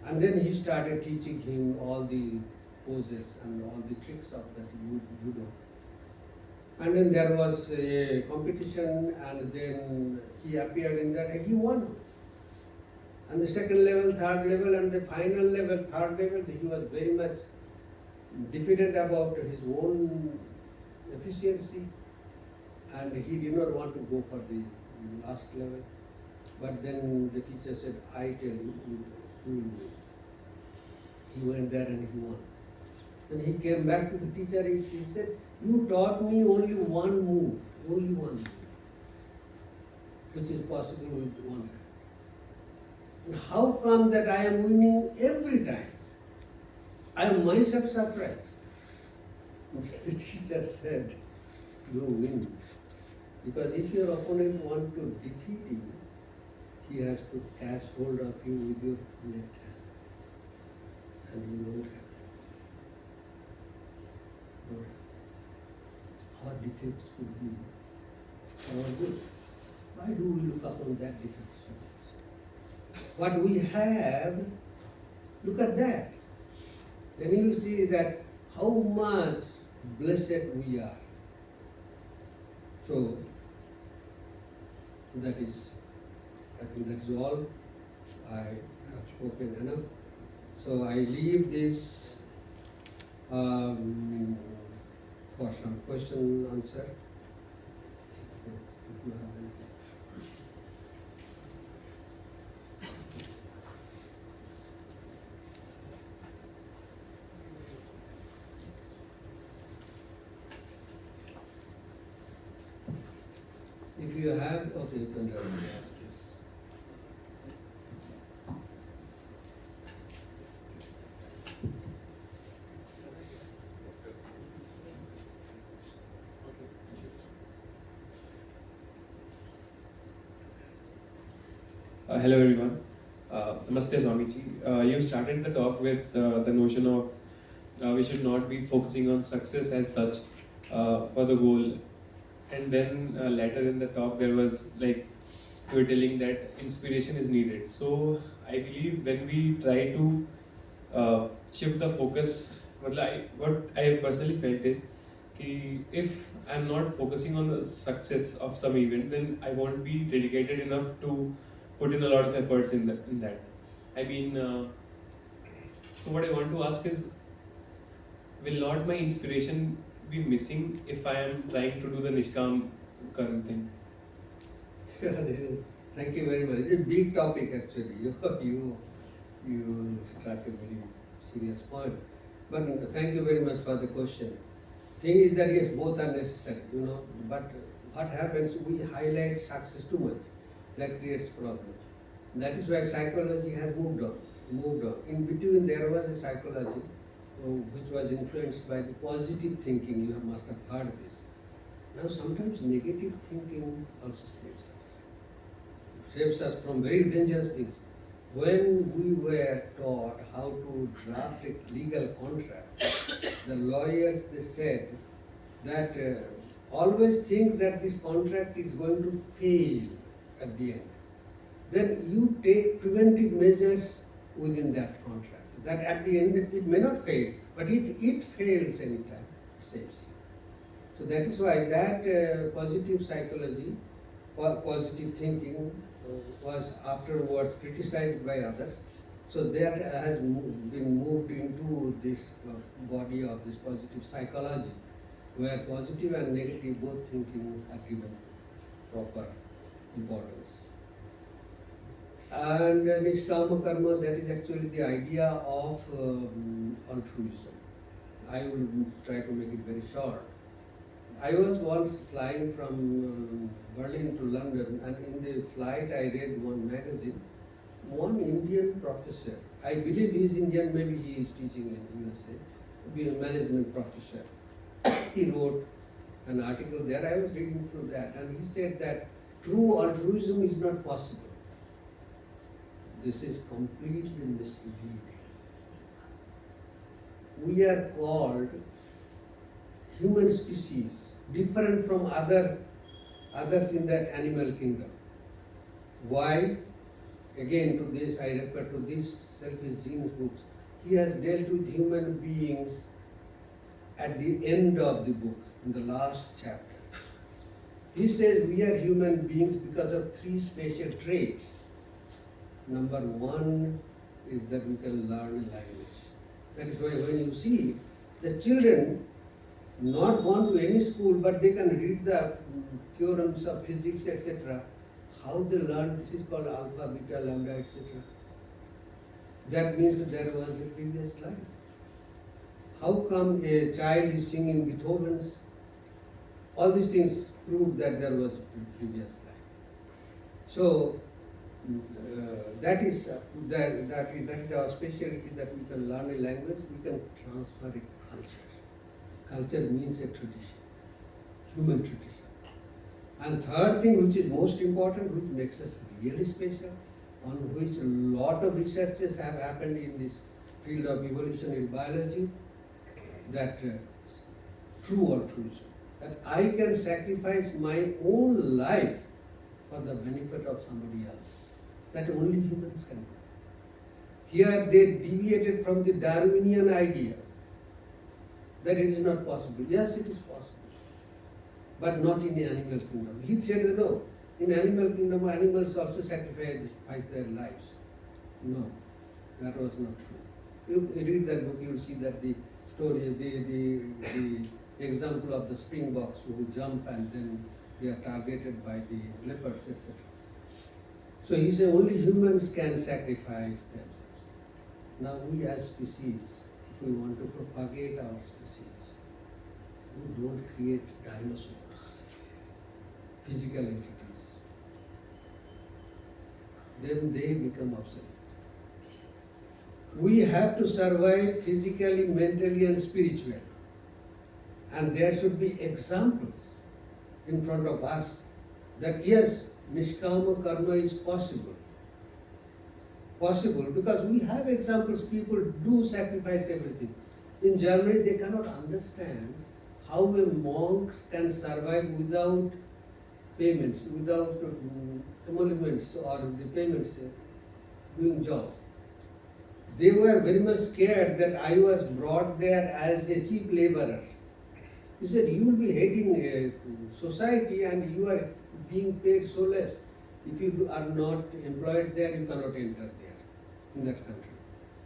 And then he started teaching him all the poses and all the tricks of that judo. And then there was a competition, and then he appeared in that and he won. And the second level, third level, and the final level, third level, he was very much defeated about his own efficiency, and he did not want to go for the last level. But then the teacher said, "I tell you, you will win." He went there and he won. Then he came back to the teacher. He said, "You taught me only one move, which is possible with one hand. And how come that I am winning every time? I am myself surprised." The teacher said, "You win. Because if your opponent wants to defeat you, he has to catch hold of you with your left hand. And you don't have that. Don't have. Our defects could be our good. Why do we look upon that defect so much? What we have, look at that. Then you will see that how much blessed we are. So, that is, I think that is all. I have spoken enough. So I leave this for some question answer. If you have anything. If you have, okay, you can directly ask this. Hello everyone. Namaste Swamiji. You started the talk with the notion of we should not be focusing on success as such for the goal. And then later in the talk there was like you were telling that inspiration is needed. So I believe when we try to shift the focus, what I personally felt is कि if I'm not focusing on the success of some event, then I won't be dedicated enough to put in a lot of efforts in that. I mean, So what I want to ask is, will not my inspiration be missing if I am trying to do the Nishkam Karma thing? Thank you very much. It's a big topic actually. You struck a very serious point. But thank you very much for the question. Thing is that yes, both are necessary, but what happens, we highlight success too much. That creates problem. That is why psychology has moved on. In between there was a psychology which was influenced by the positive thinking. You must have heard this. Now sometimes negative thinking also saves us. Saves us from very dangerous things. When we were taught how to draft a legal contract, the lawyers, they said that always think that this contract is going to fail at the end. Then you take preventive measures within that contract. That at the end it may not fail, but if it fails anytime, it saves you. So that is why that positive psychology, positive thinking was afterwards criticized by others. So that has been moved into this body of this positive psychology, where positive and negative both thinking are given proper importance. And Nishkama Karma, that is actually the idea of altruism. I will try to make it very short. I was once flying from Berlin to London, and in the flight I read one magazine. One Indian professor, I believe he is Indian, maybe he is teaching in USA, be a management professor. He wrote an article there, I was reading through that, and he said that true altruism is not possible. This is completely misleading. We are called human species, different from others in that animal kingdom. Why? Again, to this, I refer to this Selfish Genes books. He has dealt with human beings at the end of the book, in the last chapter. He says we are human beings because of three special traits. Number one is that we can learn a language. That is why when you see the children not gone to any school, but they can read the theorems of physics, etc. How they learn, this is called alpha, beta, lambda, etc. That means that there was a previous life. How come a child is singing Beethoven's? All these things prove that there was a previous life. So that is our specialty, that we can learn a language, we can transfer a culture. Culture means a tradition, human tradition. And third thing, which is most important, which makes us really special, on which a lot of researches have happened in this field of evolutionary biology, that true altruism, that I can sacrifice my own life for the benefit of somebody else, that only humans can do. Here they deviated from the Darwinian idea that it is not possible. Yes, it is possible, but not in the animal kingdom. He said no. In animal kingdom, animals also sacrifice their lives. No, that was not true. You read that book, you will see that the story, the example of the springboks who jump and then they are targeted by the leopards, etc. So he said only humans can sacrifice themselves. Now we as species, if we want to propagate our species, we don't create dinosaurs, physical entities. Then they become obsolete. We have to survive physically, mentally and spiritually. And there should be examples in front of us that yes, Nishkama Karma is possible. Possible because we have examples, people do sacrifice everything. In Germany, they cannot understand how a monk can survive without payments, without emoluments or the payments, doing job. They were very much scared that I was brought there as a cheap laborer. He said, you will be heading a society and you are being paid so less. If you are not employed there, you cannot enter there in that country.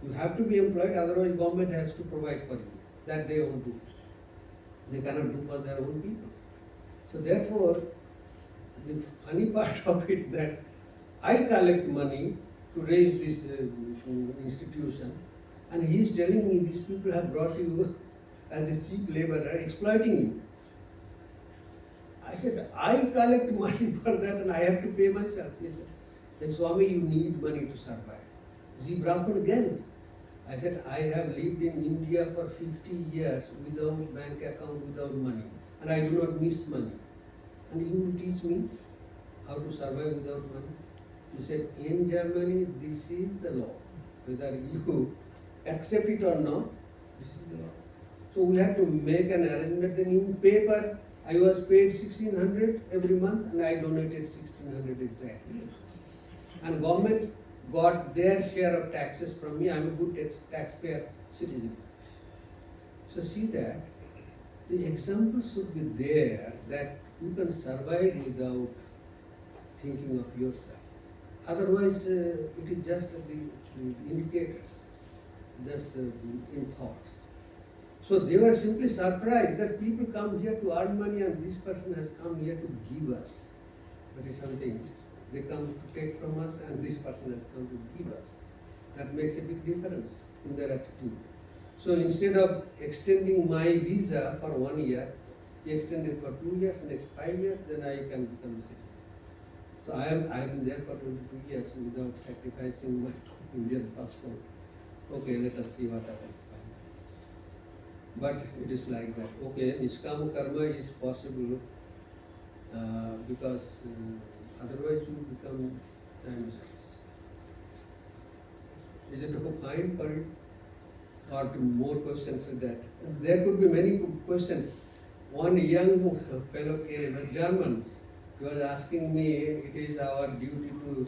You have to be employed, otherwise government has to provide for you. That they won't do. They cannot do for their own people. So therefore, the funny part of it that I collect money to raise this institution, and he is telling me these people have brought you as a cheap laborer, exploiting you. I said, I collect money for that and I have to pay myself. He said, Swami, you need money to survive. Is he Brahman again? I said, I have lived in India for 50 years without bank account, without money, and I do not miss money. And you will teach me how to survive without money? He said, in Germany, this is the law. Whether you accept it or not, this is the law. So we had to make an arrangement. Then in paper, I was paid 1600 every month and I donated 1600 exactly. And government got their share of taxes from me. I'm a good taxpayer citizen. So see that the example should be there that you can survive without thinking of yourself. Otherwise, it is just the indicators, just in thoughts. So they were simply surprised that people come here to earn money and this person has come here to give us. That is something. They come to take from us and this person has come to give us. That makes a big difference in their attitude. So instead of extending my visa for 1 year, he extended for 2 years, next 5 years, then I can become a citizen. So I have been there for 22 years without sacrificing my Indian passport. Okay, let us see what happens. But it is like that. Okay, Niskama Karma is possible because otherwise you become time service. Is it fine for you? Or to more questions with that? There could be many questions. One young fellow came, a German, he was asking me, it is our duty to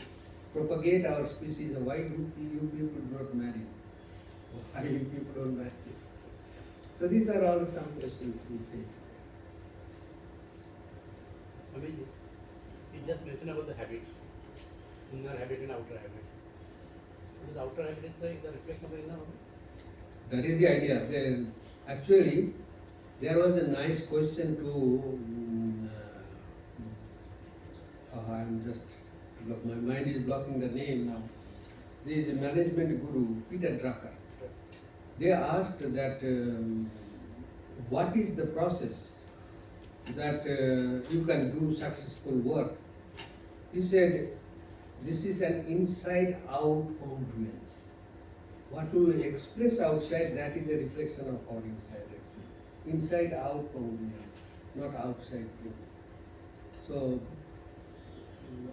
propagate our species. Why do you people do not marry? Why you people don't marry? So these are all some questions we face. Swamiji, you just mentioned about the habits, inner habit and outer habits. What is outer habit is the reflection of the inner habit? That is the idea. Actually, there was a nice question to, I'm just, my mind is blocking the name now. There is a management guru, Peter Drucker. They asked that what is the process that you can do successful work. He said, this is an inside-out congruence. What we express outside, that is a reflection of our inside actually. Inside-out congruence, not outside in. So,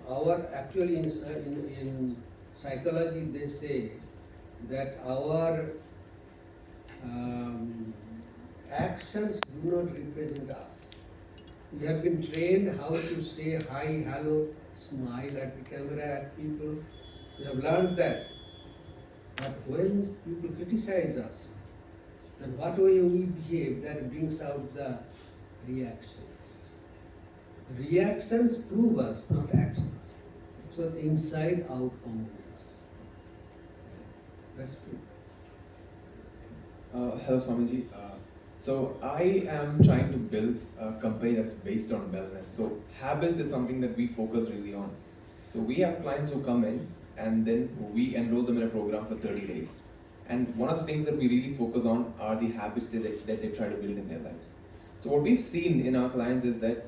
our actually in psychology they say that our actions do not represent us. We have been trained how to say hi, hello, smile at the camera, at people. We have learned that. But when people criticize us, then what way we behave, that brings out the reactions. Reactions prove us, not actions. So inside out congruence. That's true. Hello Swamiji. So I am trying to build a company that's based on wellness. So habits is something that we focus really on. So we have clients who come in and then we enroll them in a program for 30 days. And one of the things that we really focus on are the habits that they try to build in their lives. So what we've seen in our clients is that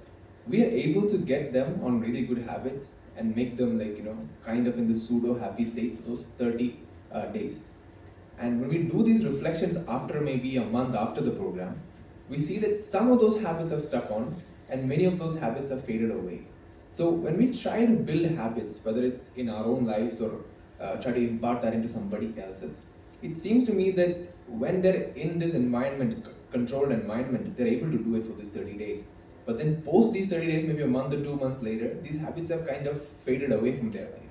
we are able to get them on really good habits and make them kind of in the pseudo happy state for those 30 days. And when we do these reflections after maybe a month after the program, we see that some of those habits are stuck on and many of those habits have faded away. So when we try to build habits, whether it's in our own lives or try to impart that into somebody else's, it seems to me that when they're in this environment, controlled environment, they're able to do it for these 30 days. But then post these 30 days, maybe a month or 2 months later, these habits have kind of faded away from their life.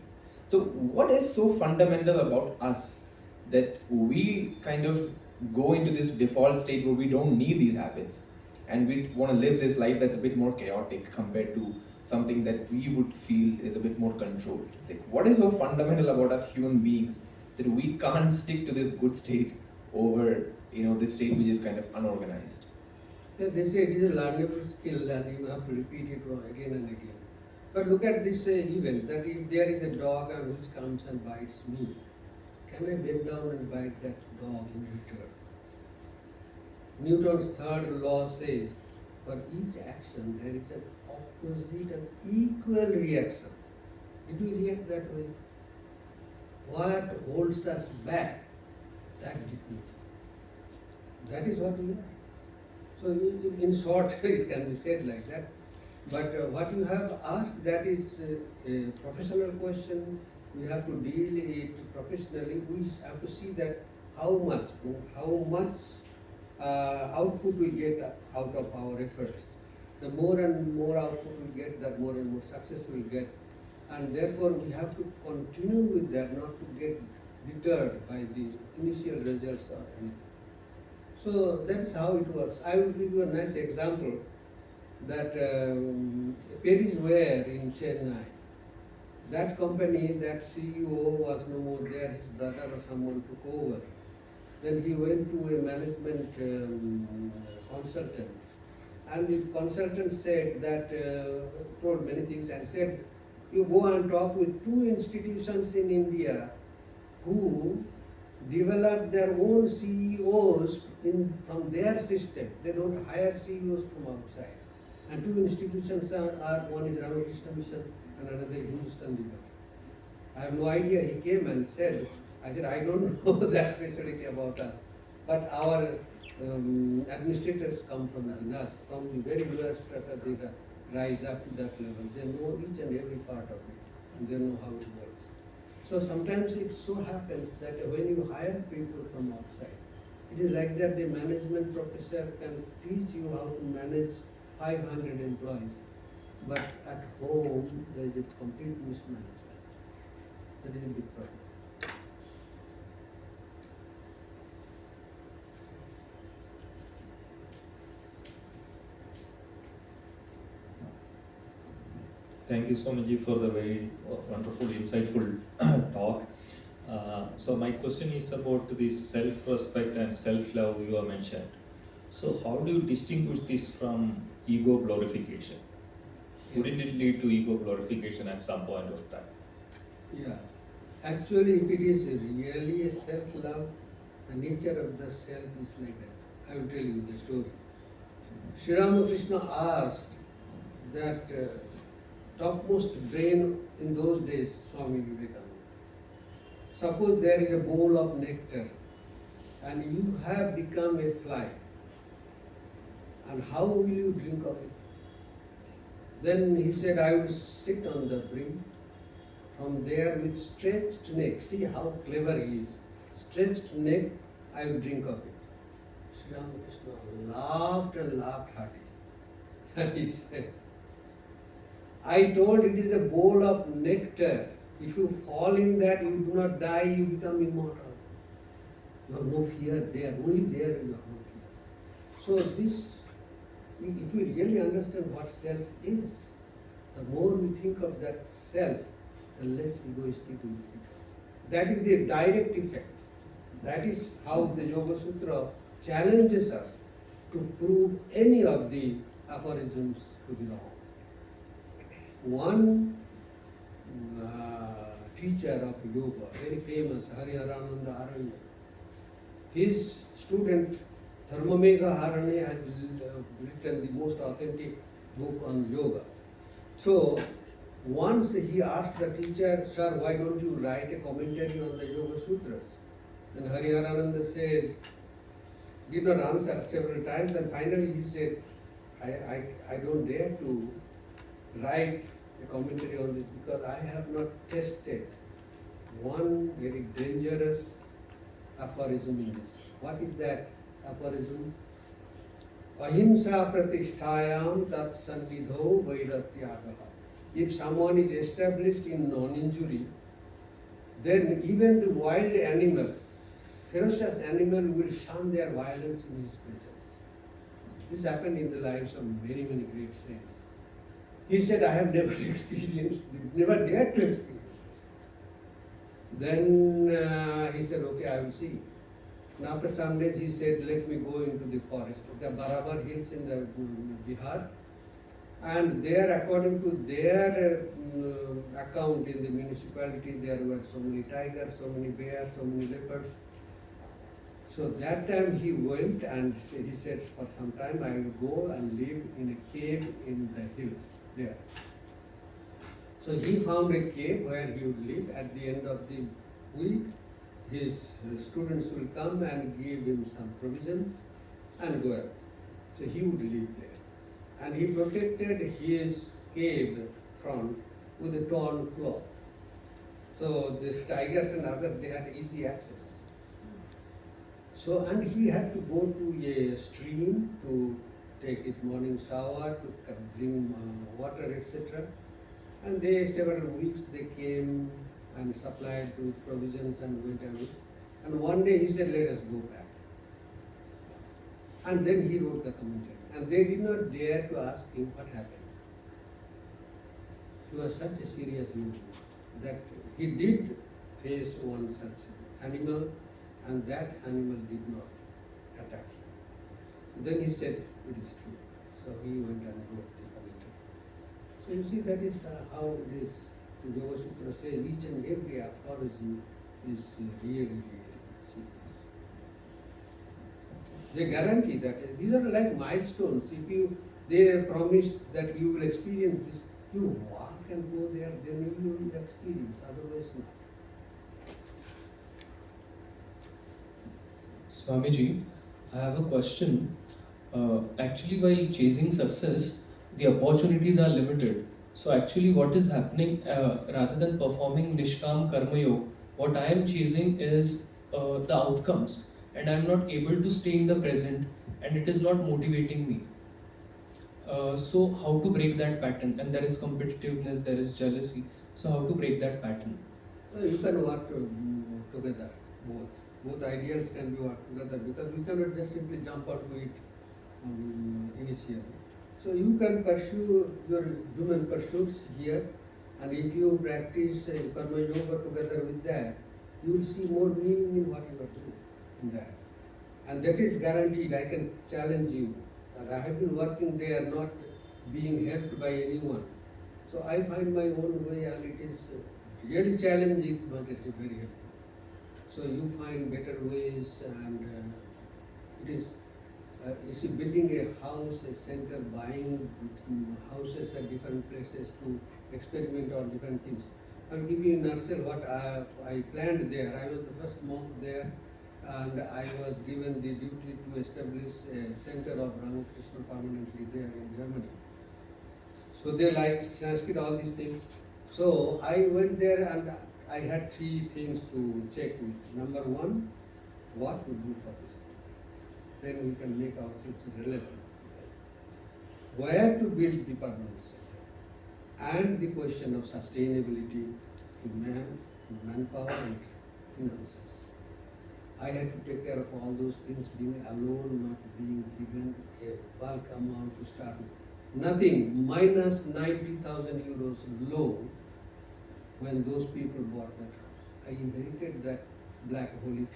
So what is so fundamental about us that we kind of go into this default state where we don't need these habits and we want to live this life that's a bit more chaotic compared to something that we would feel is a bit more controlled? Like, what is so fundamental about us human beings that we can't stick to this good state over this state which is kind of unorganized. Yeah, they say it is a learnable skill and you have to repeat it again and again. But look at this event, that if there is a dog and which comes and bites me, can I bend down and bite that dog in return? Newton's third law says, for each action there is an opposite and equal reaction. Did we react that way? What holds us back? That dignity. That is what we are. So in short, it can be said like that. But what you have asked, that is a professional question. We have to deal it professionally. We have to see that how much output we get out of our efforts. The more and more output we get, the more and more success we get. And therefore we have to continue with that, not to get deterred by the initial results or anything. So that is how it works. I will give you a nice example that Paris Ware in Chennai, that company, that CEO was no more there, his brother or someone took over. Then he went to a management consultant, and the consultant said that, told many things and said, you go and talk with 2 institutions in India who develop their own CEOs from their system. They don't hire CEOs from outside. And 2 institutions are one is Ramakrishna Mission and another Hindustan Union. I have no idea. He came and said, I said, I don't know that specialty about us. But our administrators come from us, from the very lowest strata, they rise up to that level. They know each and every part of it, and they know how it works. So sometimes it so happens that when you hire people from outside, it is like that the management professor can teach you how to manage 500 employees, but at home there is a complete mismanagement. That is a big problem. Thank you, Swamiji, for the very wonderful, insightful talk. So my question is about the self-respect and self-love you have mentioned. So how do you distinguish this from ego glorification? Wouldn't it lead to ego glorification at some point of time? Yeah. Actually, if it is really a self-love, the nature of the self is like that. I will tell you the story. Sri Ramakrishna asked that topmost brain in those days, Swami Vivekananda. Suppose there is a bowl of nectar and you have become a fly. And how will you drink of it? Then he said, I will sit on the brim. From there with stretched neck, see how clever he is. Stretched neck, I will drink of it. Sri Ramakrishna laughed and laughed heartily. And he said, I told it is a bowl of nectar. If you fall in that, you do not die, you become immortal. You have no fear there, only there you have no fear. So this, if we really understand what self is, the more we think of that self, the less egoistic we become. That is the direct effect. That is how the Yoga Sutra challenges us to prove any of the aphorisms to be wrong. One teacher of yoga, very famous, Hariharananda Aranya, his student Dharmamegha Harane has written the most authentic book on yoga. So once he asked the teacher, sir, why don't you write a commentary on the Yoga Sutras? And Hariharananda said, did not answer several times, and finally he said, I don't dare to write a commentary on this because I have not tested one very dangerous aphorism in this. What is that aphorism? Ahimsa pratisthayam tat sannidho vairatyagaha. If someone is established in non-injury, then even the wild animal, ferocious animal, will shun their violence in his presence. This happened in the lives of many, many great saints. He said, I have never experienced, never dared to experience this. Then he said, okay, I will see. And after some days he said, let me go into the forest, the Barabar hills in the Bihar. And there, according to their account in the municipality, there were so many tigers, so many bears, so many leopards. So that time he went and he said, for some time I will go and live in a cave in the hills there. So he found a cave where he would live. At the end of the week, his students will come and give him some provisions and go away. So he would live there. And he protected his cave front with a torn cloth. So the tigers and others, they had easy access. So, and he had to go to a stream to take his morning shower, to bring water, etc. And they, several weeks, they came and supplied with provisions and went away. And one day he said, let us go back. And then he wrote the commentary. And they did not dare to ask him what happened. He was such a serious yogi that he did face one such animal, and that animal did not attack him. Then he said, it is true. So he went and wrote the commentary. So you see, that is how it is. The Yoga Sutra says each and every aphorism is really, really serious. They guarantee that these are like milestones. If they promised that you will experience this, you walk and go there, then you will experience, otherwise not. Swamiji, I have a question. Actually, while chasing success, the opportunities are limited. So, actually, what is happening rather than performing Nishkam Karma Yoga, what I am chasing is the outcomes, and I am not able to stay in the present, and it is not motivating me. So, how to break that pattern? And there is competitiveness, there is jealousy. So, how to break that pattern? You can work together, both. Both ideas can be worked together, because we cannot just simply jump onto it initially. So you can pursue your human pursuits here, and if you practice karma yoga together with that, you will see more meaning in what you are doing in that. And that is guaranteed. I can challenge you that I have been working there, not being helped by anyone. So I find my own way, and it is really challenging, but it's very helpful. So you find better ways, and it is, you see, building a house, a center, buying houses at different places to experiment on different things. I'll give you in a nutshell what I planned there. I was the first monk there, and I was given the duty to establish a center of Ramakrishna permanently there in Germany. So they like Sanskrit, all these things. So I went there and I had three things to check with. Number one, what to do for this. Then we can make ourselves relevant. Where to build the permanent center. And the question of sustainability to man, to manpower and finances. I had to take care of all those things, being alone, not being given a bulk amount to start with. Nothing, minus 90,000 euros loan when those people bought that house. I inherited that black holy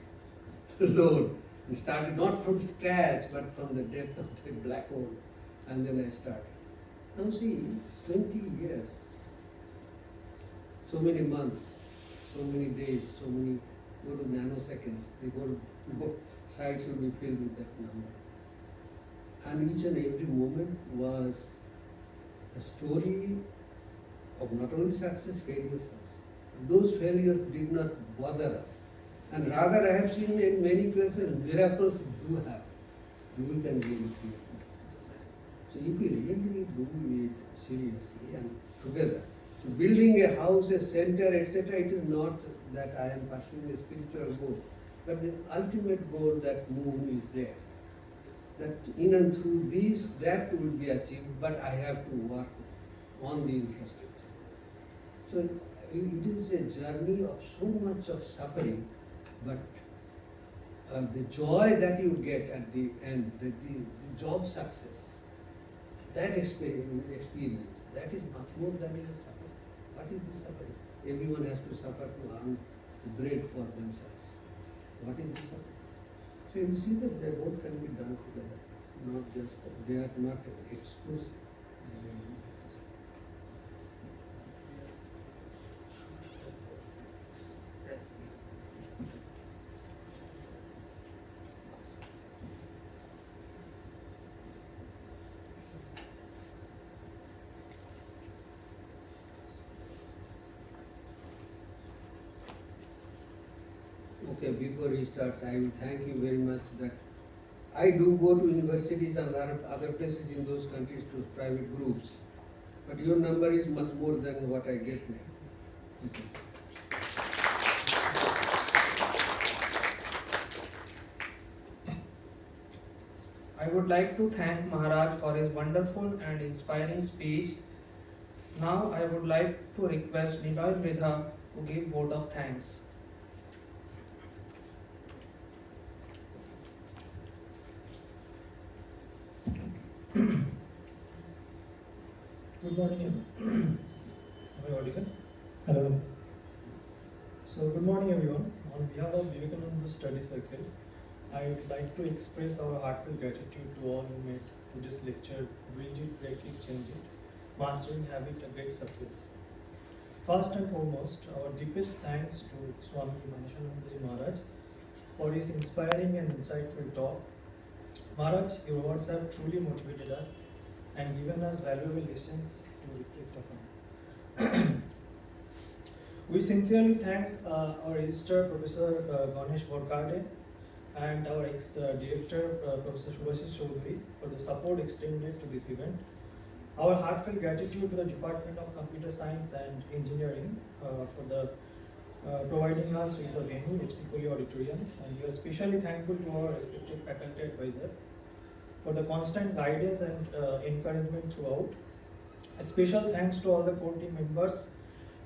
loan. I started not from scratch, but from the depth of the black hole. And then I started. Now see, 20 years, so many months, so many days, so many go to nanoseconds, the whole site should be filled with that number. And each and every moment was a story of not only success, failures also. Those failures did not bother us. And rather, I have seen in many places miracles do happen. We can really create miracles. So if we really do it seriously and together, so building a house, a center, etc., it is not that I am pursuing a spiritual goal, but the ultimate goal that moon is there. That in and through these, that will be achieved, but I have to work on the infrastructure. So it is a journey of so much of suffering, but the joy that you get at the end, the job success, that experience, that is much more than a suffering. What is the suffering? Everyone has to suffer to earn bread for themselves. What is this? So you see that they both can be done together, not just, they are not exclusive. Okay, before he starts, I will thank you very much that I do go to universities and other places in those countries to private groups, but your number is much more than what I get now. Okay. I would like to thank Maharaj for his wonderful and inspiring speech. Now I would like to request Niloy Mridha to give vote of thanks. Good morning. Am I audible? Hello. So, good morning, everyone. On behalf of Vivekananda Study Circle, I would like to express our heartfelt gratitude to all who made today's lecture Bridge It, Break It, Change It, Mastering Habit, a great success. First and foremost, our deepest thanks to Swami Baneshananda Maharaj for his inspiring and insightful talk. Maharaj, your words have truly motivated us and given us valuable lessons to reflect upon. We sincerely thank our Registrar Professor Ganesh Borkade and our ex-director Professor Subhashish Chaudhary for the support extended to this event. Our heartfelt gratitude to the Department of Computer Science and Engineering for the providing us with the venue, FC Auditorium, and we are especially thankful to our respected faculty advisor for the constant guidance and encouragement throughout. A special thanks to all the core team members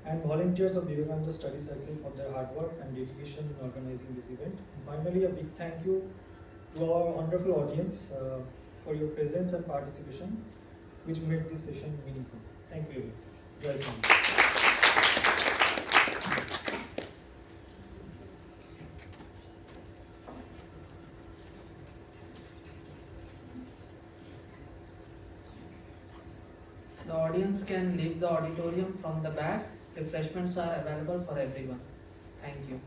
and volunteers of Vivekananda Study Circle for their hard work and dedication in organizing this event. And finally, a big thank you to our wonderful audience for your presence and participation, which made this session meaningful. Thank you. Jai Swami. The audience can leave the auditorium from the back. Refreshments are available for everyone. Thank you.